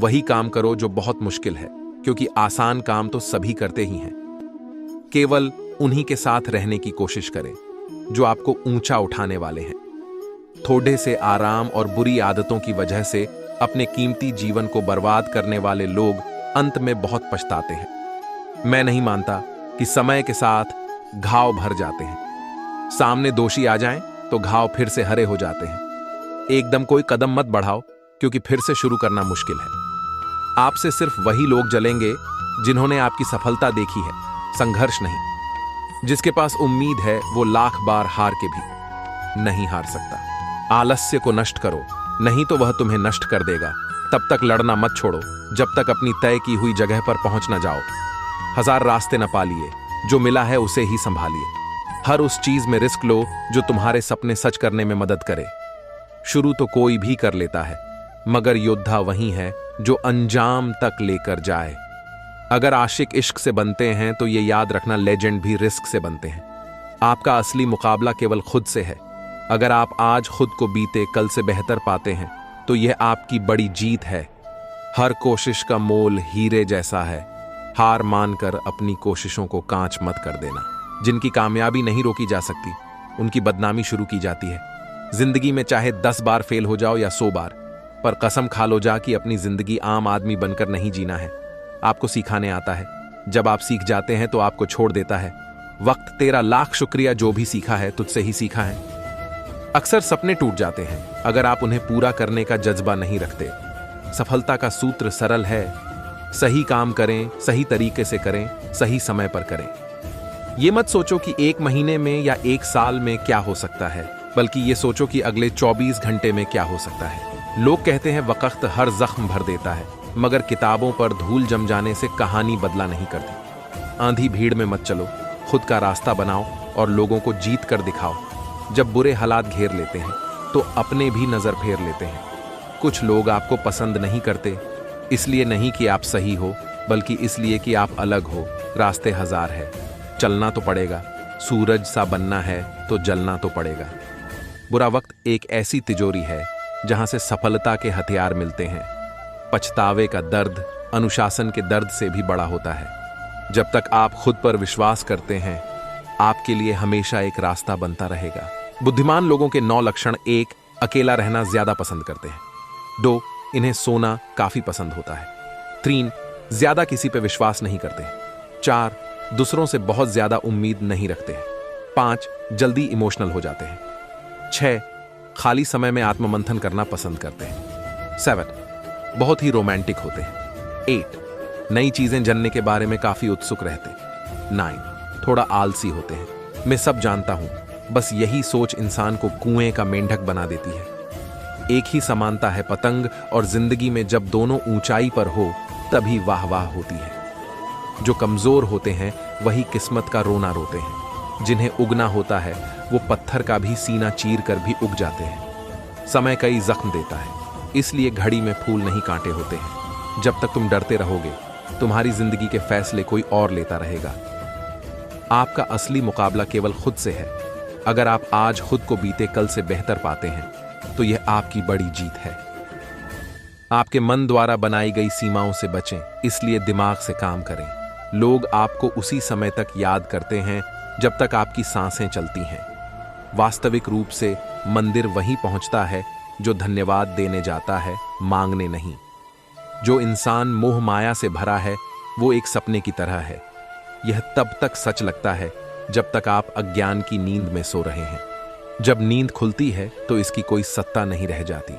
वही काम करो जो बहुत मुश्किल है, क्योंकि आसान काम तो सभी करते ही हैं। केवल उन्हीं के साथ रहने की कोशिश करें जो आपको ऊंचा उठाने वाले हैं। थोड़े से आराम और बुरी आदतों की वजह से अपने कीमती जीवन को बर्बाद करने वाले लोग अंत में बहुत पछताते हैं। मैं नहीं मानता कि समय के साथ घाव भर जाते हैं। सामने दोषी आ जाएं तो घाव फिर से हरे हो जाते हैं। एकदम कोई कदम मत बढ़ाओ, क्योंकि फिर से शुरू करना मुश्किल है। आपसे सिर्फ वही लोग जलेंगे जिन्होंने आपकी सफलता देखी है, संघर्ष नहीं। जिसके पास उम्मीद है वो लाख बार हार के भी नहीं हार सकता। आलस्य को नष्ट करो, नहीं तो वह तुम्हें नष्ट कर देगा। तब तक लड़ना मत छोड़ो जब तक अपनी तय की हुई जगह पर पहुंच न जाओ। 1000 रास्ते न पालिए, जो मिला है उसे ही संभालिए। हर उस चीज में रिस्क लो जो तुम्हारे सपने सच करने में मदद करे। शुरू तो कोई भी कर लेता है, मगर योद्धा वही है जो अंजाम तक लेकर जाए। अगर आशिक इश्क से बनते हैं तो ये याद रखना, लेजेंड भी रिस्क से बनते हैं। आपका असली मुकाबला केवल खुद से है। अगर आप आज खुद को बीते कल से बेहतर पाते हैं तो यह आपकी बड़ी जीत है। हर कोशिश का मोल हीरे जैसा है। हार मानकर अपनी कोशिशों को कांच मत कर देना। जिनकी कामयाबी नहीं रोकी जा सकती, उनकी बदनामी शुरू की जाती है। जिंदगी में चाहे 10 बार फेल हो जाओ या 100 बार, पर कसम खा लो जा कि अपनी जिंदगी आम आदमी बनकर नहीं जीना है। आपको सिखाने आता है। जब आप सीख जाते हैं तो आपको छोड़ देता है। वक्त तेरा लाख शुक्रिया, जो भी सीखा है तुझसे ही सीखा है। अक्सर सपने टूट जाते हैं अगर आप उन्हें पूरा करने का जज्बा नहीं रखते। सफलता का सूत्र सरल है, सही काम करें, सही तरीके से करें, सही समय पर करें। ये मत सोचो कि 1 महीने में या 1 साल में क्या हो सकता है, बल्कि ये सोचो कि अगले 24 घंटे में क्या हो सकता है। लोग कहते हैं वक्त हर जख्म भर देता है, मगर किताबों पर धूल जम जाने से कहानी बदला नहीं करती। आंधी भीड़ में मत चलो, खुद का रास्ता बनाओ और लोगों को जीत कर दिखाओ। जब बुरे हालात घेर लेते हैं तो अपने भी नजर फेर लेते हैं। कुछ लोग आपको पसंद नहीं करते, इसलिए नहीं कि आप सही हो, बल्कि इसलिए कि आप अलग हो। रास्ते 1000 है, चलना तो पड़ेगा। सूरज सा बनना है तो जलना तो पड़ेगा। बुरा वक्त एक ऐसी तिजोरी है जहां से सफलता के हथियार मिलते हैं। पछतावे का दर्द अनुशासन के दर्द से भी बड़ा होता है। जब तक आप खुद पर विश्वास करते हैं, आपके लिए हमेशा एक रास्ता बनता रहेगा। बुद्धिमान लोगों के 9 लक्षण: 1. अकेला रहना ज्यादा पसंद करते हैं। 2. इन्हें सोना काफी पसंद होता है। 3. ज्यादा किसी पे विश्वास नहीं करते। 4. दूसरों से बहुत ज्यादा उम्मीद नहीं रखते हैं। 5. जल्दी इमोशनल हो जाते हैं। 6. खाली समय में आत्ममंथन करना पसंद करते हैं। 7. बहुत ही रोमांटिक होते हैं। 8. नई चीजें जानने के बारे में काफी उत्सुक रहते। 9. थोड़ा आलसी होते हैं। मैं सब जानता हूं, बस यही सोच इंसान को कुएं का मेंढक बना देती है। एक ही समानता है पतंग और जिंदगी में, जब दोनों ऊंचाई पर हो तभी वाह वाह होती है। जो कमजोर होते हैं वही किस्मत का रोना रोते हैं। जिन्हें उगना होता है वो पत्थर का भी सीना चीर कर भी उग जाते हैं। समय कई जख्म देता है, इसलिए घड़ी में फूल नहीं कांटे होते हैं। जब तक तुम डरते रहोगे, तुम्हारी जिंदगी के फैसले कोई और लेता रहेगा। आपका असली मुकाबला केवल खुद से है। अगर आप आज खुद को बीते कल से बेहतर पाते हैं तो यह आपकी बड़ी जीत है। आपके मन द्वारा बनाई गई सीमाओं से बचें, इसलिए दिमाग से काम करें। लोग आपको उसी समय तक याद करते हैं जब तक आपकी सांसें चलती हैं। वास्तविक रूप से मंदिर वहीं पहुंचता है जो धन्यवाद देने जाता है, मांगने नहीं। जो इंसान मोह माया से भरा है वो एक सपने की तरह है। यह तब तक सच लगता है जब तक आप अज्ञान की नींद में सो रहे हैं। जब नींद खुलती है तो इसकी कोई सत्ता नहीं रह जाती।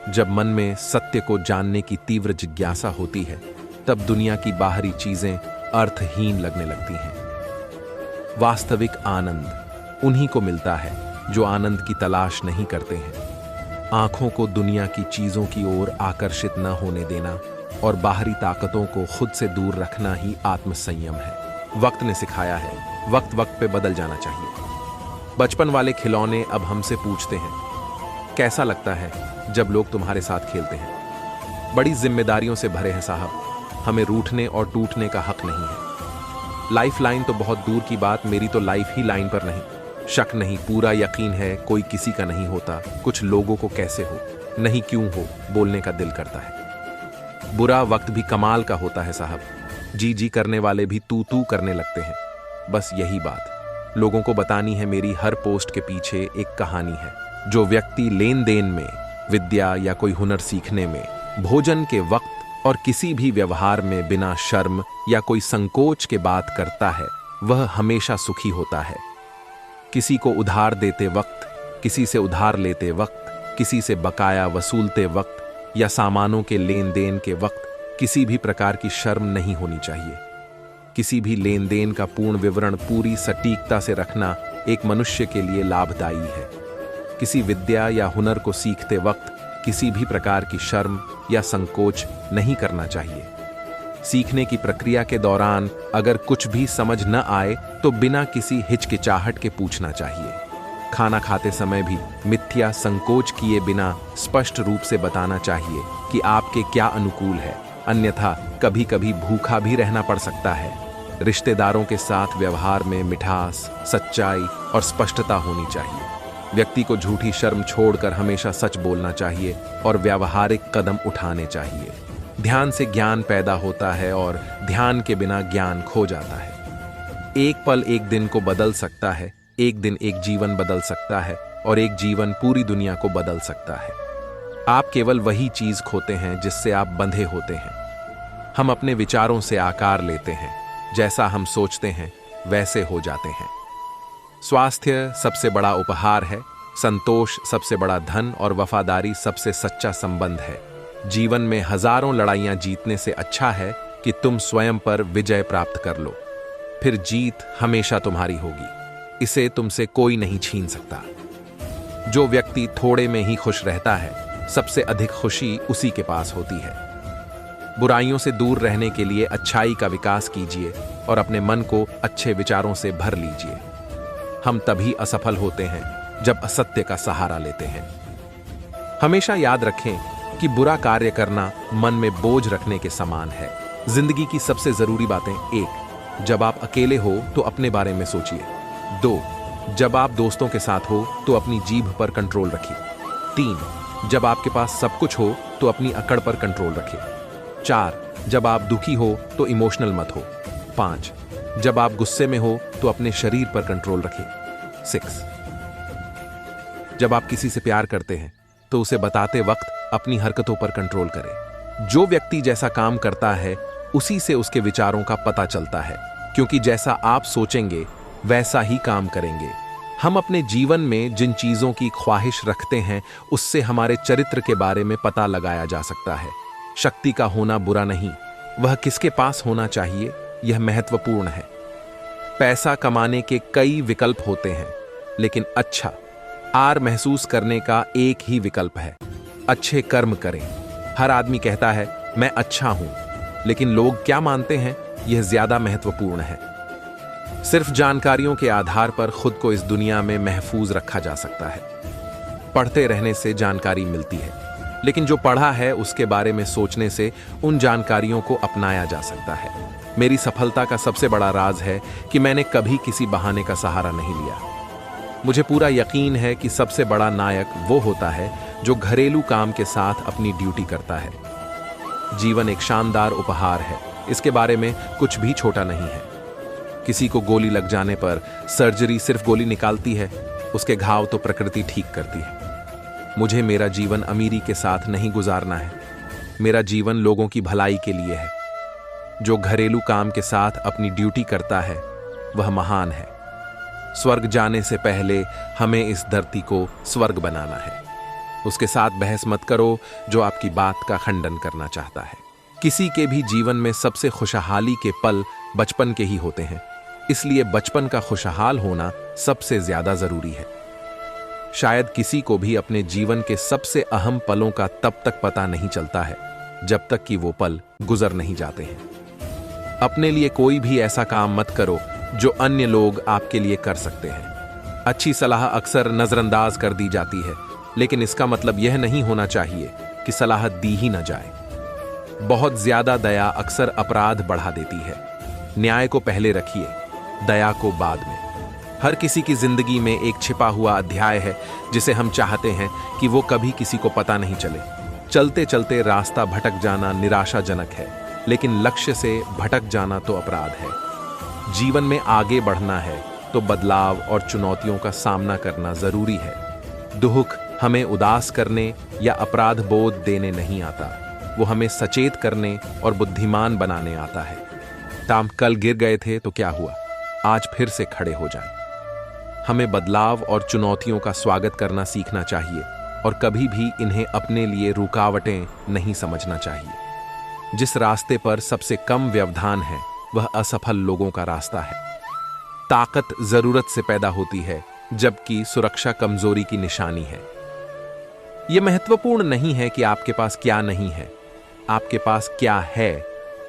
जब मन में सत्य को जानने की तीव्र जिज्ञासा होती है, तब दुनिया की बाहरी चीजें अर्थहीन लगने लगती हैं। वास्तविक आनंद उन्हीं को मिलता है जो आनंद की तलाश नहीं करते हैं। आंखों को दुनिया की चीजों की ओर आकर्षित न होने देना और बाहरी ताकतों को खुद से दूर रखना ही आत्मसंयम है। वक्त ने सिखाया है, वक्त वक्त पे बदल जाना चाहिए। बचपन वाले खिलौने अब हमसे पूछते हैं, कैसा लगता है जब लोग तुम्हारे साथ खेलते हैं? बड़ी जिम्मेदारियों से भरे हैं साहब, हमें रूठने और टूटने का हक नहीं है। लाइफ लाइन तो बहुत दूर की बात, मेरी तो लाइफ ही लाइन पर नहीं। शक नहीं, पूरा यकीन है, कोई किसी का नहीं होता। कुछ लोगों को कैसे हो, नहीं क्यों हो, बोलने का दिल करता है। बुरा वक्त भी कमाल का होता है साहब। जी जी करने वाले भी तू तू करने लगते हैं। बस यही बात लोगों को बतानी है। मेरी हर पोस्ट के पीछे एक कहानी है। जो व्यक्ति लेन देन में, विद्या या कोई हुनर सीखने में, भोजन के वक्त और किसी भी व्यवहार में बिना शर्म या कोई संकोच के बात करता है, वह हमेशा सुखी होता है। किसी को उधार देते वक्त, किसी से उधार लेते वक्त, किसी से बकाया वसूलते वक्त या सामानों के लेन देन के वक्त किसी भी प्रकार की शर्म नहीं होनी चाहिए। किसी भी लेन देन का पूर्ण विवरण पूरी सटीकता से रखना एक मनुष्य के लिए लाभदायी है। किसी विद्या या हुनर को सीखते वक्त किसी भी प्रकार की शर्म या संकोच नहीं करना चाहिए। सीखने की प्रक्रिया के दौरान अगर कुछ भी समझ न आए तो बिना किसी हिचकिचाहट के पूछना चाहिए। खाना खाते समय भी मिथ्या संकोच किए बिना स्पष्ट रूप से बताना चाहिए कि आपके क्या अनुकूल है, अन्यथा कभी कभी भूखा भी रहना पड़ सकता है। रिश्तेदारों के साथ व्यवहार में मिठास, सच्चाई और स्पष्टता होनी चाहिए। व्यक्ति को झूठी शर्म छोड़कर हमेशा सच बोलना चाहिए और व्यावहारिक कदम उठाने चाहिए। ध्यान से ज्ञान पैदा होता है और ध्यान के बिना ज्ञान खो जाता है। एक पल एक दिन को बदल सकता है, एक दिन एक जीवन बदल सकता है और एक जीवन पूरी दुनिया को बदल सकता है। आप केवल वही चीज खोते हैं जिससे आप बंधे होते हैं। हम अपने विचारों से आकार लेते हैं। जैसा हम सोचते हैं वैसे हो जाते हैं। स्वास्थ्य सबसे बड़ा उपहार है, संतोष सबसे बड़ा धन और वफादारी सबसे सच्चा संबंध है। जीवन में हजारों लड़ाइयां जीतने से अच्छा है कि तुम स्वयं पर विजय प्राप्त कर लो, फिर जीत हमेशा तुम्हारी होगी। इसे तुमसे कोई नहीं छीन सकता। जो व्यक्ति थोड़े में ही खुश रहता है, सबसे अधिक खुशी उसी के पास होती है। बुराइयों से दूर रहने के लिए अच्छाई का विकास कीजिए और अपने मन को अच्छे विचारों से भर लीजिए। हम तभी असफल होते हैं जब असत्य का सहारा लेते हैं। हमेशा याद रखें कि बुरा कार्य करना मन में बोझ रखने के समान है। जिंदगी की सबसे जरूरी बातें: 1. जब आप अकेले हो तो अपने बारे में सोचिए। 2. जब आप दोस्तों के साथ हो तो अपनी जीभ पर कंट्रोल रखिए। 3. जब आपके पास सब कुछ हो तो अपनी अकड़ पर कंट्रोल रखिए। 4. जब आप दुखी हो तो इमोशनल मत हो। 5. जब आप गुस्से में हो तो अपने शरीर पर कंट्रोल रखिए। 6. जब आप किसी से प्यार करते हैं तो उसे बताते वक्त अपनी हरकतों पर कंट्रोल करें। जो व्यक्ति जैसा काम करता है उसी से उसके विचारों का पता चलता है, क्योंकि जैसा आप सोचेंगे वैसा ही काम करेंगे। हम अपने जीवन में जिन चीजों की ख्वाहिश रखते हैं उससे हमारे चरित्र के बारे में पता लगाया जा सकता है। शक्ति का होना बुरा नहीं, वह किसके पास होना चाहिए यह महत्वपूर्ण है। पैसा कमाने के कई विकल्प होते हैं, लेकिन अच्छा आर महसूस करने का एक ही विकल्प है। अच्छे कर्म करें। हर आदमी कहता है मैं अच्छा हूं, लेकिन लोग क्या मानते हैं यह ज्यादा महत्वपूर्ण है। सिर्फ जानकारियों के आधार पर खुद को इस दुनिया में महफूज रखा जा सकता है। पढ़ते रहने से जानकारी मिलती है, लेकिन जो पढ़ा है उसके बारे में सोचने से उन जानकारियों को अपनाया जा सकता है। मेरी सफलता का सबसे बड़ा राज है कि मैंने कभी किसी बहाने का सहारा नहीं लिया। मुझे पूरा यकीन है कि सबसे बड़ा नायक वो होता है जो घरेलू काम के साथ अपनी ड्यूटी करता है। जीवन एक शानदार उपहार है, इसके बारे में कुछ भी छोटा नहीं है। किसी को गोली लग जाने पर सर्जरी सिर्फ गोली निकालती है, उसके घाव तो प्रकृति ठीक करती है। मुझे मेरा जीवन अमीरी के साथ नहीं गुजारना है। मेरा जीवन लोगों की भलाई के लिए है। जो घरेलू काम के साथ अपनी ड्यूटी करता है वह महान है। स्वर्ग जाने से पहले हमें इस धरती को स्वर्ग बनाना है। उसके साथ बहस मत करो जो आपकी बात का खंडन करना चाहता है। किसी के भी जीवन में सबसे खुशहाली के पल बचपन के ही होते हैं, इसलिए बचपन का खुशहाल होना सबसे ज्यादा जरूरी है। शायद किसी को भी अपने जीवन के सबसे अहम पलों का तब तक पता नहीं चलता है जब तक कि वो पल गुजर नहीं जाते हैं। अपने लिए कोई भी ऐसा काम मत करो जो अन्य लोग आपके लिए कर सकते हैं। अच्छी सलाह अक्सर नजरअंदाज कर दी जाती है, लेकिन इसका मतलब यह नहीं होना चाहिए कि सलाह दी ही न जाए। बहुत ज्यादा दया अक्सर अपराध बढ़ा देती है। न्याय को पहले रखिए, दया को बाद में। हर किसी की जिंदगी में एक छिपा हुआ अध्याय है जिसे हम चाहते हैं कि वो कभी किसी को पता नहीं चले। चलते चलते रास्ता भटक जाना निराशाजनक है, लेकिन लक्ष्य से भटक जाना तो अपराध है। जीवन में आगे बढ़ना है तो बदलाव और चुनौतियों का सामना करना जरूरी है। दुख हमें उदास करने या अपराध बोध देने नहीं आता, वो हमें सचेत करने और बुद्धिमान बनाने आता है। ताम कल गिर गए थे तो क्या हुआ, आज फिर से खड़े हो जाएं। हमें बदलाव और चुनौतियों का स्वागत करना सीखना चाहिए और कभी भी इन्हें अपने लिए रुकावटें नहीं समझना चाहिए। जिस रास्ते पर सबसे कम व्यवधान है वह असफल लोगों का रास्ता है। ताकत जरूरत से पैदा होती है, जबकि सुरक्षा कमजोरी की निशानी है। यह महत्वपूर्ण नहीं है कि आपके पास क्या नहीं है, आपके पास क्या है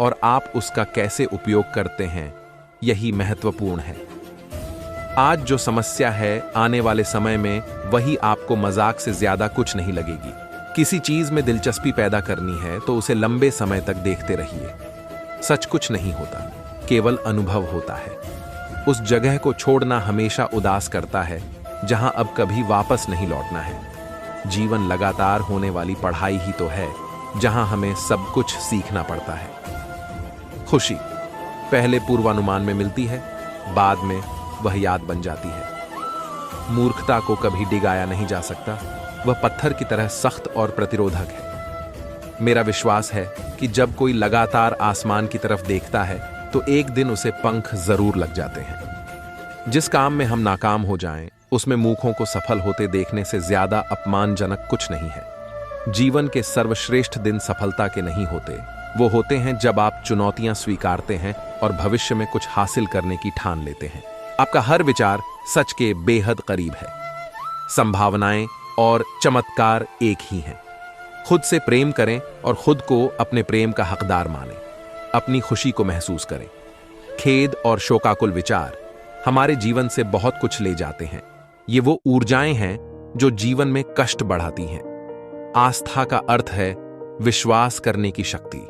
और आप उसका कैसे उपयोग करते हैं, यही महत्वपूर्ण है। आज जो समस्या है, आने वाले समय में वही आपको मजाक से ज्यादा कुछ नहीं लगेगी। किसी चीज में दिलचस्पी पैदा करनी है तो उसे लंबे समय तक देखते रहिए। सच कुछ नहीं होता, केवल अनुभव होता है। उस जगह को छोड़ना हमेशा उदास करता है जहां अब कभी वापस नहीं लौटना है। जीवन लगातार होने वाली पढ़ाई ही तो है, जहां हमें सब कुछ सीखना पड़ता है। खुशी पहले पूर्वानुमान में मिलती है, बाद में वह याद बन जाती है। मूर्खता को कभी डिगाया नहीं जा सकता, वह पत्थर की तरह सख्त और प्रतिरोधक है। मेरा विश्वास है कि जब कोई लगातार आसमान की तरफ देखता है तो एक दिन उसे पंख जरूर लग जाते हैं। जिस काम में हम नाकाम हो जाएं, उसमें मूर्खों को सफल होते देखने से ज्यादा अपमानजनक कुछ नहीं है। जीवन के सर्वश्रेष्ठ दिन सफलता के नहीं होते, वो होते हैं जब आप चुनौतियां स्वीकारते हैं और भविष्य में कुछ हासिल करने की ठान लेते हैं। आपका हर विचार सच के बेहद करीब है। संभावनाएं और चमत्कार एक ही हैं। खुद से प्रेम करें और खुद को अपने प्रेम का हकदार मानें। अपनी खुशी को महसूस करें। खेद और शोकाकुल विचार हमारे जीवन से बहुत कुछ ले जाते हैं। ये वो ऊर्जाएं हैं जो जीवन में कष्ट बढ़ाती हैं। आस्था का अर्थ है विश्वास करने की शक्ति,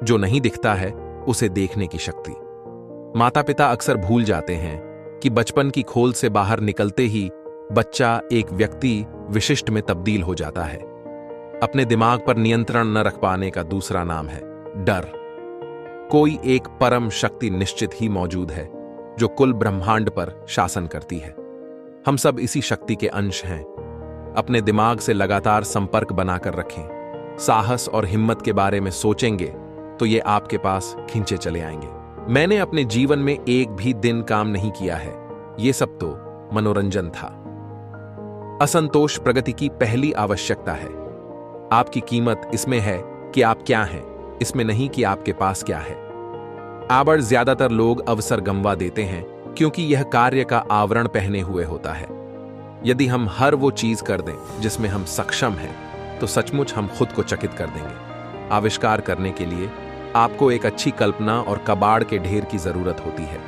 जो नहीं दिखता है उसे देखने की शक्ति। माता पिता अक्सर भूल जाते हैं कि बचपन की खोल से बाहर निकलते ही बच्चा एक व्यक्ति विशिष्ट में तब्दील हो जाता है। अपने दिमाग पर नियंत्रण न रख पाने का दूसरा नाम है डर। कोई एक परम शक्ति निश्चित ही मौजूद है जो कुल ब्रह्मांड पर शासन करती है। हम सब इसी शक्ति के अंश हैं। अपने दिमाग से लगातार संपर्क बनाकर रखें। साहस और हिम्मत के बारे में सोचेंगे तो ये आपके पास खींचे चले आएंगे। मैंने अपने जीवन में एक भी दिन काम नहीं किया है, ये सब तो मनोरंजन था। असंतोष प्रगति की पहली आवश्यकता है। आपकी कीमत इसमें है कि आप क्या हैं, इसमें नहीं कि आपके पास क्या है। आबर ज्यादातर लोग अवसर गंवा देते हैं क्योंकि यह कार्य का आवरण पहने हुए होता है। यदि हम हर वो चीज कर दें जिसमें हम सक्षम हैं, तो सचमुच हम खुद को चकित कर देंगे। आविष्कार करने के लिए आपको एक अच्छी कल्पना और कबाड़ के ढेर की जरूरत होती है।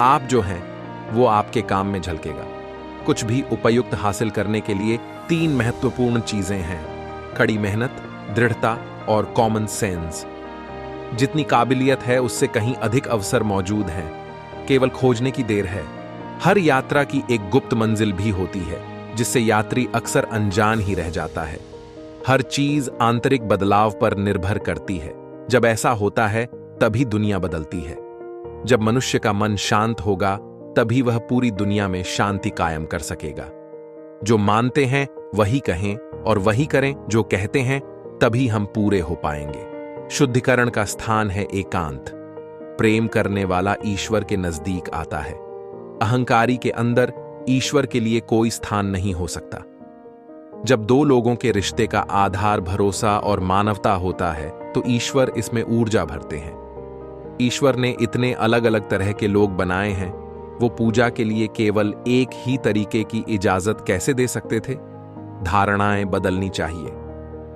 आप जो हैं वो आपके काम में झलकेगा। कुछ भी उपयुक्त हासिल करने के लिए 3 महत्वपूर्ण चीजें हैं: कड़ी मेहनत, दृढ़ता और कॉमन सेंस। जितनी काबिलियत है उससे कहीं अधिक अवसर मौजूद हैं, केवल खोजने की देर है। हर यात्रा की एक गुप्त मंजिल भी होती है जिससे यात्री अक्सर अनजान ही रह जाता है। हर चीज आंतरिक बदलाव पर निर्भर करती है। जब ऐसा होता है तभी दुनिया बदलती है। जब मनुष्य का मन शांत होगा तभी वह पूरी दुनिया में शांति कायम कर सकेगा। जो मानते हैं वही कहें और वही करें जो कहते हैं, तभी हम पूरे हो पाएंगे। शुद्धिकरण का स्थान है एकांत। प्रेम करने वाला ईश्वर के नजदीक आता है। अहंकारी के अंदर ईश्वर के लिए कोई स्थान नहीं हो सकता। जब 2 लोगों के रिश्ते का आधार भरोसा और मानवता होता है तो ईश्वर इसमें ऊर्जा भरते हैं। ईश्वर ने इतने अलग अलग तरह के लोग बनाए हैं, वो पूजा के लिए केवल एक ही तरीके की इजाजत कैसे दे सकते थे? धारणाएं बदलनी चाहिए।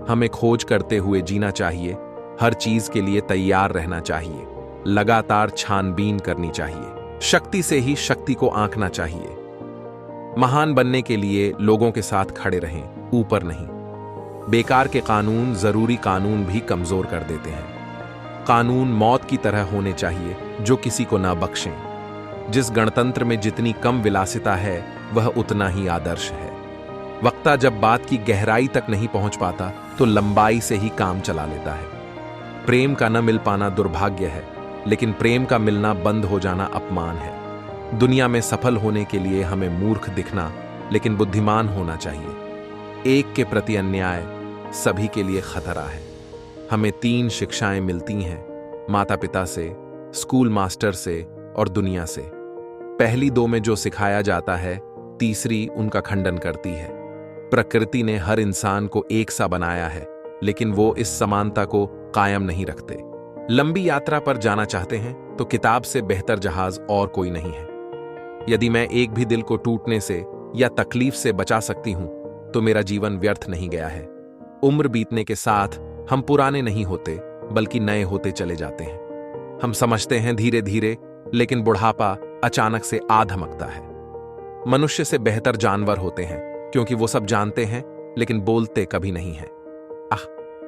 हमें खोज करते हुए जीना चाहिए। हर चीज के लिए तैयार रहना चाहिए। लगातार छानबीन करनी चाहिए। शक्ति से ही शक्ति को आंकना चाहिए। महान बनने के लिए लोगों के साथ खड़े रहें, ऊपर नहीं। बेकार के कानून जरूरी कानून भी कमजोर कर देते हैं। कानून मौत की तरह होने चाहिए जो किसी को ना बख्शें। जिस गणतंत्र में जितनी कम विलासिता है वह उतना ही आदर्श है। वक्ता जब बात की गहराई तक नहीं पहुंच पाता तो लंबाई से ही काम चला लेता है। प्रेम का न मिल पाना दुर्भाग्य है, लेकिन प्रेम का मिलना बंद हो जाना अपमान है। दुनिया में सफल होने के लिए हमें मूर्ख दिखना, लेकिन बुद्धिमान होना चाहिए। एक के प्रति अन्याय सभी के लिए खतरा है। हमें 3 शिक्षाएं मिलती हैं, माता पिता से, स्कूल मास्टर से और दुनिया से। पहली 2 में जो सिखाया जाता है, तीसरी उनका खंडन करती है। प्रकृति ने हर इंसान को एक सा बनाया है, लेकिन वो इस समानता को कायम नहीं रखते। लंबी यात्रा पर जाना चाहते हैं तो किताब से बेहतर जहाज और कोई नहीं है। यदि मैं एक भी दिल को टूटने से या तकलीफ से बचा सकती हूं, तो मेरा जीवन व्यर्थ नहीं गया है। उम्र बीतने के साथ हम पुराने नहीं होते, बल्कि नए होते चले जाते हैं। हम समझते हैं धीरे धीरे, लेकिन बुढ़ापा अचानक से आ धमकता है। मनुष्य से बेहतर जानवर होते हैं, क्योंकि वो सब जानते हैं लेकिन बोलते कभी नहीं हैं।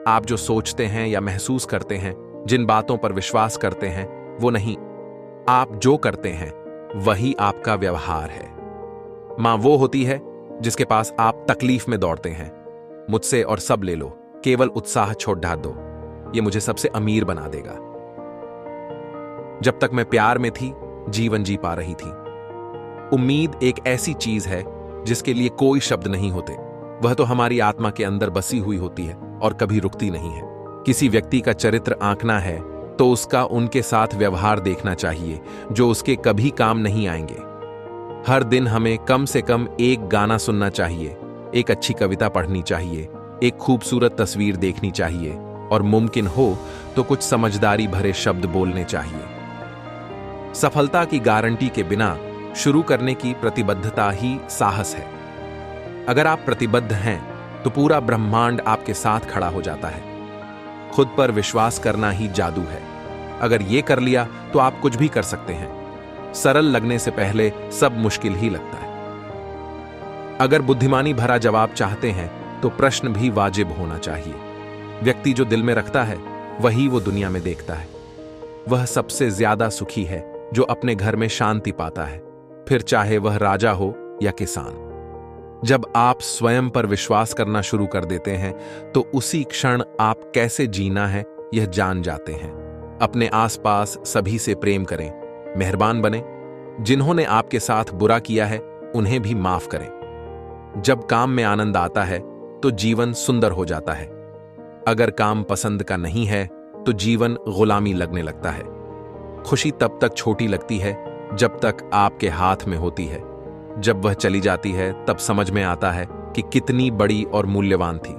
आप जो सोचते हैं या महसूस करते हैं, जिन बातों पर विश्वास करते हैं, वो नहीं। आप जो करते हैं वही आपका व्यवहार है। मां वो होती है जिसके पास आप तकलीफ में दौड़ते हैं। मुझसे और सब ले लो, केवल उत्साह छोड़ ढा दो, ये मुझे सबसे अमीर बना देगा। जब तक मैं प्यार में थी, जीवन जी पा रही थी। उम्मीद एक ऐसी चीज है जिसके लिए कोई शब्द नहीं होते। वह तो हमारी आत्मा के अंदर बसी हुई होती है और कभी रुकती नहीं है। किसी व्यक्ति का चरित्र आंकना है तो उसका उनके साथ व्यवहार देखना चाहिए, जो उसके कभी काम नहीं आएंगे। हर दिन हमें कम से कम एक गाना सुनना चाहिए, एक अच्छी कविता पढ़नी चाहिए, एक खूबसूरत तस्वीर देखनी चाहिए, और मुमकिन हो तो कुछ समझदारी भरे शब्द बोलने चाहिए। सफलता की गारंटी के बिना शुरू करने की प्रतिबद्धता ही साहस है। अगर आप प्रतिबद्ध हैं तो पूरा ब्रह्मांड आपके साथ खड़ा हो जाता है। खुद पर विश्वास करना ही जादू है। अगर ये कर लिया तो आप कुछ भी कर सकते हैं। सरल लगने से पहले सब मुश्किल ही लगता है। अगर बुद्धिमानी भरा जवाब चाहते हैं तो प्रश्न भी वाजिब होना चाहिए। व्यक्ति जो दिल में रखता है वही वो दुनिया में देखता है। वह सबसे ज्यादा सुखी है जो अपने घर में शांति पाता है, फिर चाहे वह राजा हो या किसान। जब आप स्वयं पर विश्वास करना शुरू कर देते हैं तो उसी क्षण आप कैसे जीना है यह जान जाते हैं। अपने आसपास सभी से प्रेम करें, मेहरबान बने। जिन्होंने आपके साथ बुरा किया है उन्हें भी माफ करें। जब काम में आनंद आता है तो जीवन सुंदर हो जाता है। अगर काम पसंद का नहीं है तो जीवन गुलामी लगने लगता है। खुशी तब तक छोटी लगती है जब तक आपके हाथ में होती है। जब वह चली जाती है तब समझ में आता है कि कितनी बड़ी और मूल्यवान थी।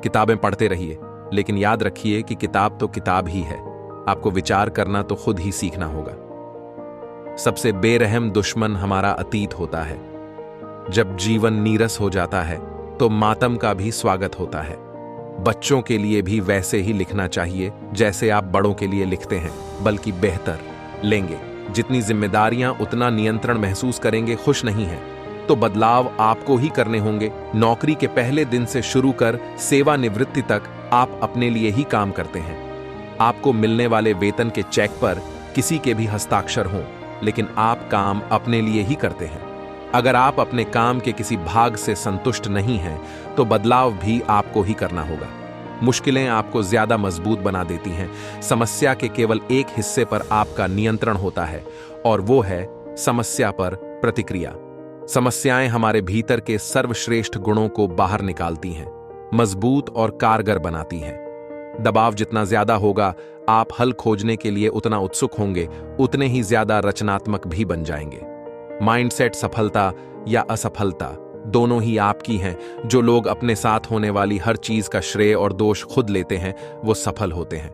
किताबें पढ़ते रहिए, लेकिन याद रखिए कि किताब तो किताब ही है। आपको विचार करना तो खुद ही सीखना होगा। सबसे बेरहम दुश्मन हमारा अतीत होता है। जब जीवन नीरस हो जाता है तो मातम का भी स्वागत होता है। बच्चों के लिए भी वैसे ही लिखना चाहिए जैसे आप बड़ों के लिए लिखते हैं, बल्कि बेहतर लेंगे। जितनी जिम्मेदारियां उतना नियंत्रण महसूस करेंगे। खुश नहीं हैं तो बदलाव आपको ही करने होंगे। नौकरी के पहले दिन से शुरू कर सेवानिवृत्ति तक आप अपने लिए ही काम करते हैं। आपको मिलने वाले वेतन के चेक पर किसी के भी हस्ताक्षर हों, लेकिन आप काम अपने लिए ही करते हैं। अगर आप अपने काम के किसी भाग से संतुष्ट नहीं हैं तो बदलाव भी आपको ही करना होगा। मुश्किलें आपको ज्यादा मजबूत बना देती हैं। समस्या के केवल एक हिस्से पर आपका नियंत्रण होता है, और वो है समस्या पर प्रतिक्रिया। समस्याएं हमारे भीतर के सर्वश्रेष्ठ गुणों को बाहर निकालती हैं, मजबूत और कारगर बनाती हैं। दबाव जितना ज्यादा होगा, आप हल खोजने के लिए उतना उत्सुक होंगे, उतने ही ज्यादा रचनात्मक भी बन जाएंगे। माइंडसेट सफलता या असफलता दोनों ही आपकी हैं। जो लोग अपने साथ होने वाली हर चीज का श्रेय और दोष खुद लेते हैं वो सफल होते हैं।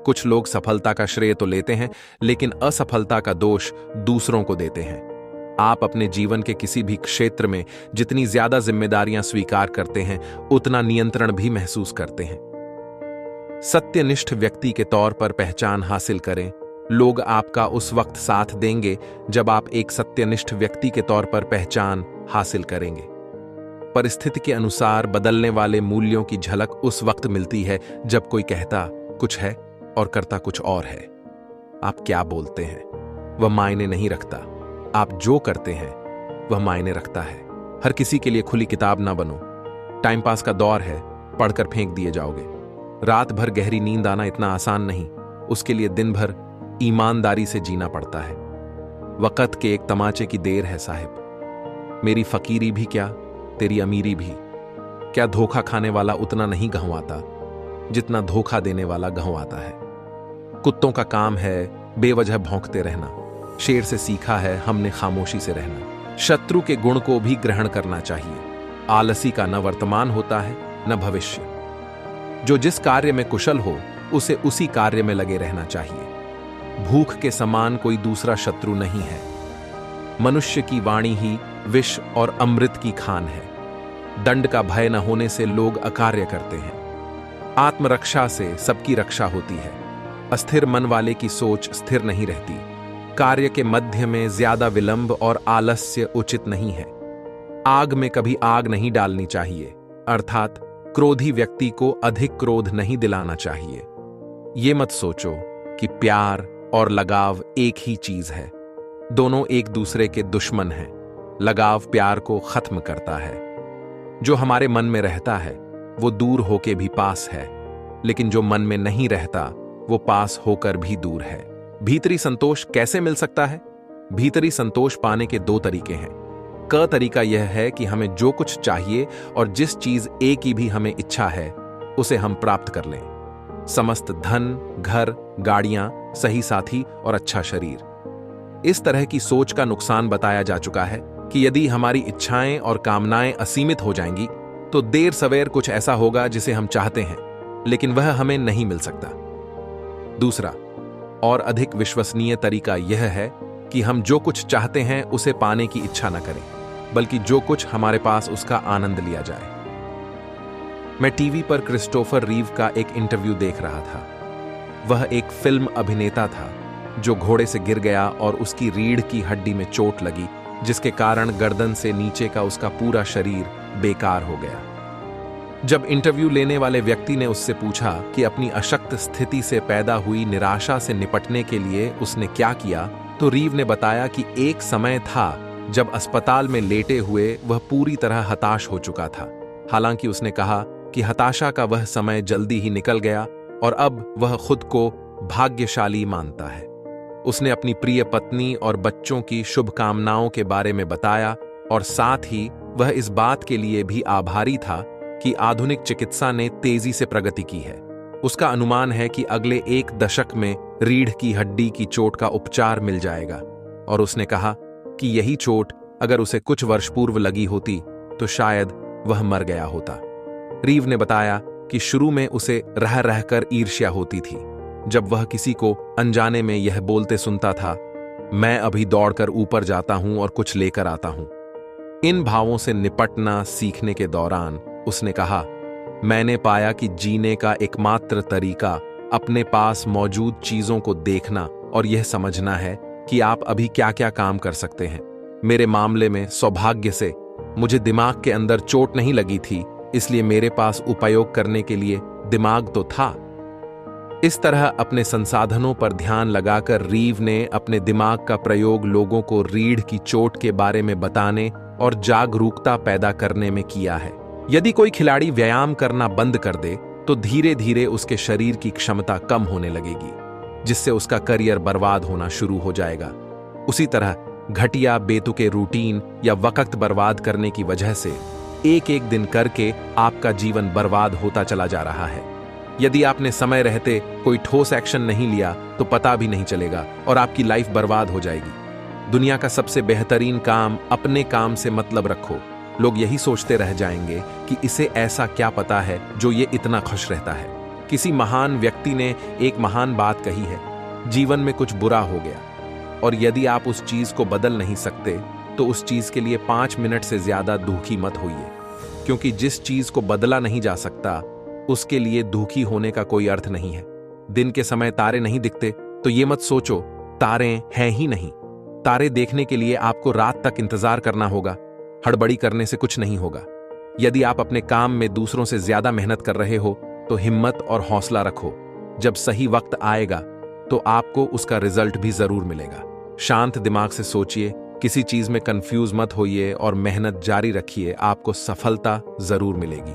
कुछ लोग सफलता का श्रेय तो लेते हैं, लेकिन असफलता का दोष दूसरों को देते हैं। आप अपने जीवन के किसी भी क्षेत्र में जितनी ज्यादा जिम्मेदारियां स्वीकार करते हैं, उतना नियंत्रण भी महसूस करते हैं। सत्यनिष्ठ व्यक्ति के तौर पर पहचान हासिल करें। लोग आपका उस वक्त साथ देंगे जब आप एक सत्यनिष्ठ व्यक्ति के तौर पर पहचान हासिल करेंगे। परिस्थिति के अनुसार बदलने वाले मूल्यों की झलक उस वक्त मिलती है जब कोई कहता कुछ है और करता कुछ और है। आप क्या बोलते हैं वह मायने नहीं रखता, आप जो करते हैं वह मायने रखता है। हर किसी के लिए खुली किताब ना बनो। टाइम पास का दौर है, पढ़कर फेंक दिए जाओगे। रात भर गहरी नींद आना इतना आसान नहीं, उसके लिए दिन भर ईमानदारी से जीना पड़ता है। वक़्त के एक तमाचे की देर है साहिब। मेरी फकीरी भी क्या, तेरी अमीरी भी। क्या धोखा खाने वाला उतना नहीं गंवाता जितना धोखा देने वाला गंवाता है। कुत्तों का काम है बेवजह भौंकते रहना, शेर से सीखा है हमने खामोशी से रहना। शत्रु के गुण को भी ग्रहण करना चाहिए। आलसी का न वर्तमान होता है न भविष्य। जो जिस कार्य में कुशल हो उसे उसी कार्य में लगे रहना चाहिए। भूख के समान कोई दूसरा शत्रु नहीं है। मनुष्य की वाणी ही विष और अमृत की खान है। दंड का भय न होने से लोग अकार्य करते हैं। आत्मरक्षा से सबकी रक्षा होती है। अस्थिर मन वाले की सोच स्थिर नहीं रहती। कार्य के मध्य में ज्यादा विलंब और आलस्य उचित नहीं है। आग में कभी आग नहीं डालनी चाहिए, अर्थात क्रोधी व्यक्ति को अधिक क्रोध नहीं दिलाना चाहिए। ये मत सोचो कि प्यार और लगाव एक ही चीज है। दोनों एक दूसरे के दुश्मन हैं। लगाव प्यार को खत्म करता है। जो हमारे मन में रहता है वो दूर होके भी पास है, लेकिन जो मन में नहीं रहता वो पास होकर भी दूर है। भीतरी संतोष कैसे मिल सकता है? भीतरी संतोष पाने के दो तरीके हैं। क तरीका यह है कि हमें जो कुछ चाहिए और जिस चीज एक की भी हमें इच्छा है उसे हम प्राप्त कर लें। समस्त धन, घर, गाड़ियां, सही साथी और अच्छा शरीर। इस तरह की सोच का नुकसान बताया जा चुका है कि यदि हमारी इच्छाएं और कामनाएं असीमित हो जाएंगी तो देर सवेर कुछ ऐसा होगा जिसे हम चाहते हैं, लेकिन वह हमें नहीं मिल सकता। दूसरा और अधिक विश्वसनीय तरीका यह है कि हम जो कुछ चाहते हैं उसे पाने की इच्छा न करें, बल्कि जो कुछ हमारे पास उसका आनंद लिया जाए। मैं टीवी पर क्रिस्टोफर रीव का एक इंटरव्यू देख रहा था। वह एक फिल्म अभिनेता था जो घोड़े से गिर गया और उसकी रीढ़ की हड्डी में चोट लगी, जिसके कारण गर्दन से नीचे का उसका पूरा शरीर बेकार हो गया। जब इंटरव्यू लेने वाले व्यक्ति ने उससे पूछा कि अपनी अशक्त स्थिति से पैदा हुई निराशा से निपटने के लिए उसने क्या किया, तो रीव ने बताया कि एक समय था जब अस्पताल में लेटे हुए वह पूरी तरह हताश हो चुका था। हालांकि उसने कहा कि हताशा का वह समय जल्दी ही निकल गया और अब वह खुद को भाग्यशाली मानता है। उसने अपनी प्रिय पत्नी और बच्चों की शुभकामनाओं के बारे में बताया और साथ ही वह इस बात के लिए भी आभारी था कि आधुनिक चिकित्सा ने तेजी से प्रगति की है। उसका अनुमान है कि अगले 1 दशक में रीढ़ की हड्डी की चोट का उपचार मिल जाएगा और उसने कहा कि यही चोट अगर उसे कुछ वर्ष पूर्व लगी होती तो शायद वह मर गया होता। रीव ने बताया कि शुरू में उसे रह रहकर ईर्ष्या होती थी जब वह किसी को अनजाने में यह बोलते सुनता था, मैं अभी दौड़कर ऊपर जाता हूं और कुछ लेकर आता हूं। इन भावों से निपटना सीखने के दौरान उसने कहा, मैंने पाया कि जीने का एकमात्र तरीका अपने पास मौजूद चीजों को देखना और यह समझना है कि आप अभी क्या क्या काम कर सकते हैं। मेरे मामले में सौभाग्य से मुझे दिमाग के अंदर चोट नहीं लगी थी, इसलिए मेरे पास उपयोग करने के लिए दिमाग तो था। इस तरह अपने संसाधनों पर ध्यान लगाकर रीव ने अपने दिमाग का प्रयोग लोगों को रीढ़ की चोट के बारे में बताने और जागरूकता पैदा करने में किया है। यदि कोई खिलाड़ी व्यायाम करना बंद कर दे तो धीरे धीरे उसके शरीर की क्षमता कम होने लगेगी, जिससे उसका करियर बर्बाद होना शुरू हो जाएगा। उसी तरह घटिया बेतुके रूटीन या वक्त बर्बाद करने की वजह से एक एक दिन करके आपका जीवन बर्बाद होता चला जा रहा है। यदि आपने समय रहते कोई ठोस एक्शन नहीं लिया तो पता भी नहीं चलेगा और आपकी लाइफ बर्बाद हो जाएगी। दुनिया का सबसे बेहतरीन काम अपने काम से मतलब रखो। लोग यही सोचते रह जाएंगे कि इसे ऐसा क्या पता है जो ये इतना खुश रहता है। किसी महान व्यक्ति ने एक महान बात कही है, जीवन में कुछ बुरा हो गया और यदि आप उस चीज को बदल नहीं सकते तो उस चीज के लिए 5 मिनट से ज्यादा दुखी मत होइए, क्योंकि जिस चीज को बदला नहीं जा सकता उसके लिए दुखी होने का कोई अर्थ नहीं है। दिन के समय तारे नहीं दिखते तो ये मत सोचो तारे हैं ही नहीं। तारे देखने के लिए आपको रात तक इंतजार करना होगा। हड़बड़ी करने से कुछ नहीं होगा। यदि आप अपने काम में दूसरों से ज्यादा मेहनत कर रहे हो तो हिम्मत और हौसला रखो। जब सही वक्त आएगा तो आपको उसका रिजल्ट भी जरूर मिलेगा। शांत दिमाग से सोचिए, किसी चीज में कंफ्यूज मत होइए और मेहनत जारी रखिए, आपको सफलता जरूर मिलेगी।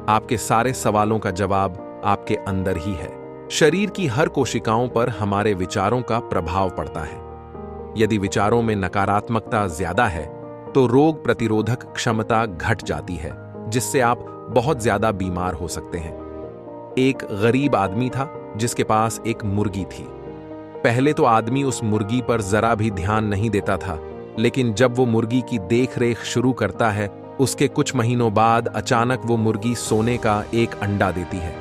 आपके सारे सवालों का जवाब आपके अंदर ही है। शरीर की हर कोशिकाओं पर हमारे विचारों का प्रभाव पड़ता है। यदि विचारों में नकारात्मकता ज्यादा है तो रोग प्रतिरोधक क्षमता घट जाती है, जिससे आप बहुत ज्यादा बीमार हो सकते हैं। एक गरीब आदमी था जिसके पास एक मुर्गी थी। पहले तो आदमी उस मुर्गी पर जरा भी ध्यान नहीं देता था, लेकिन जब वो मुर्गी की देखरेख शुरू करता है, उसके कुछ महीनों बाद अचानक वो मुर्गी सोने का एक अंडा देती है।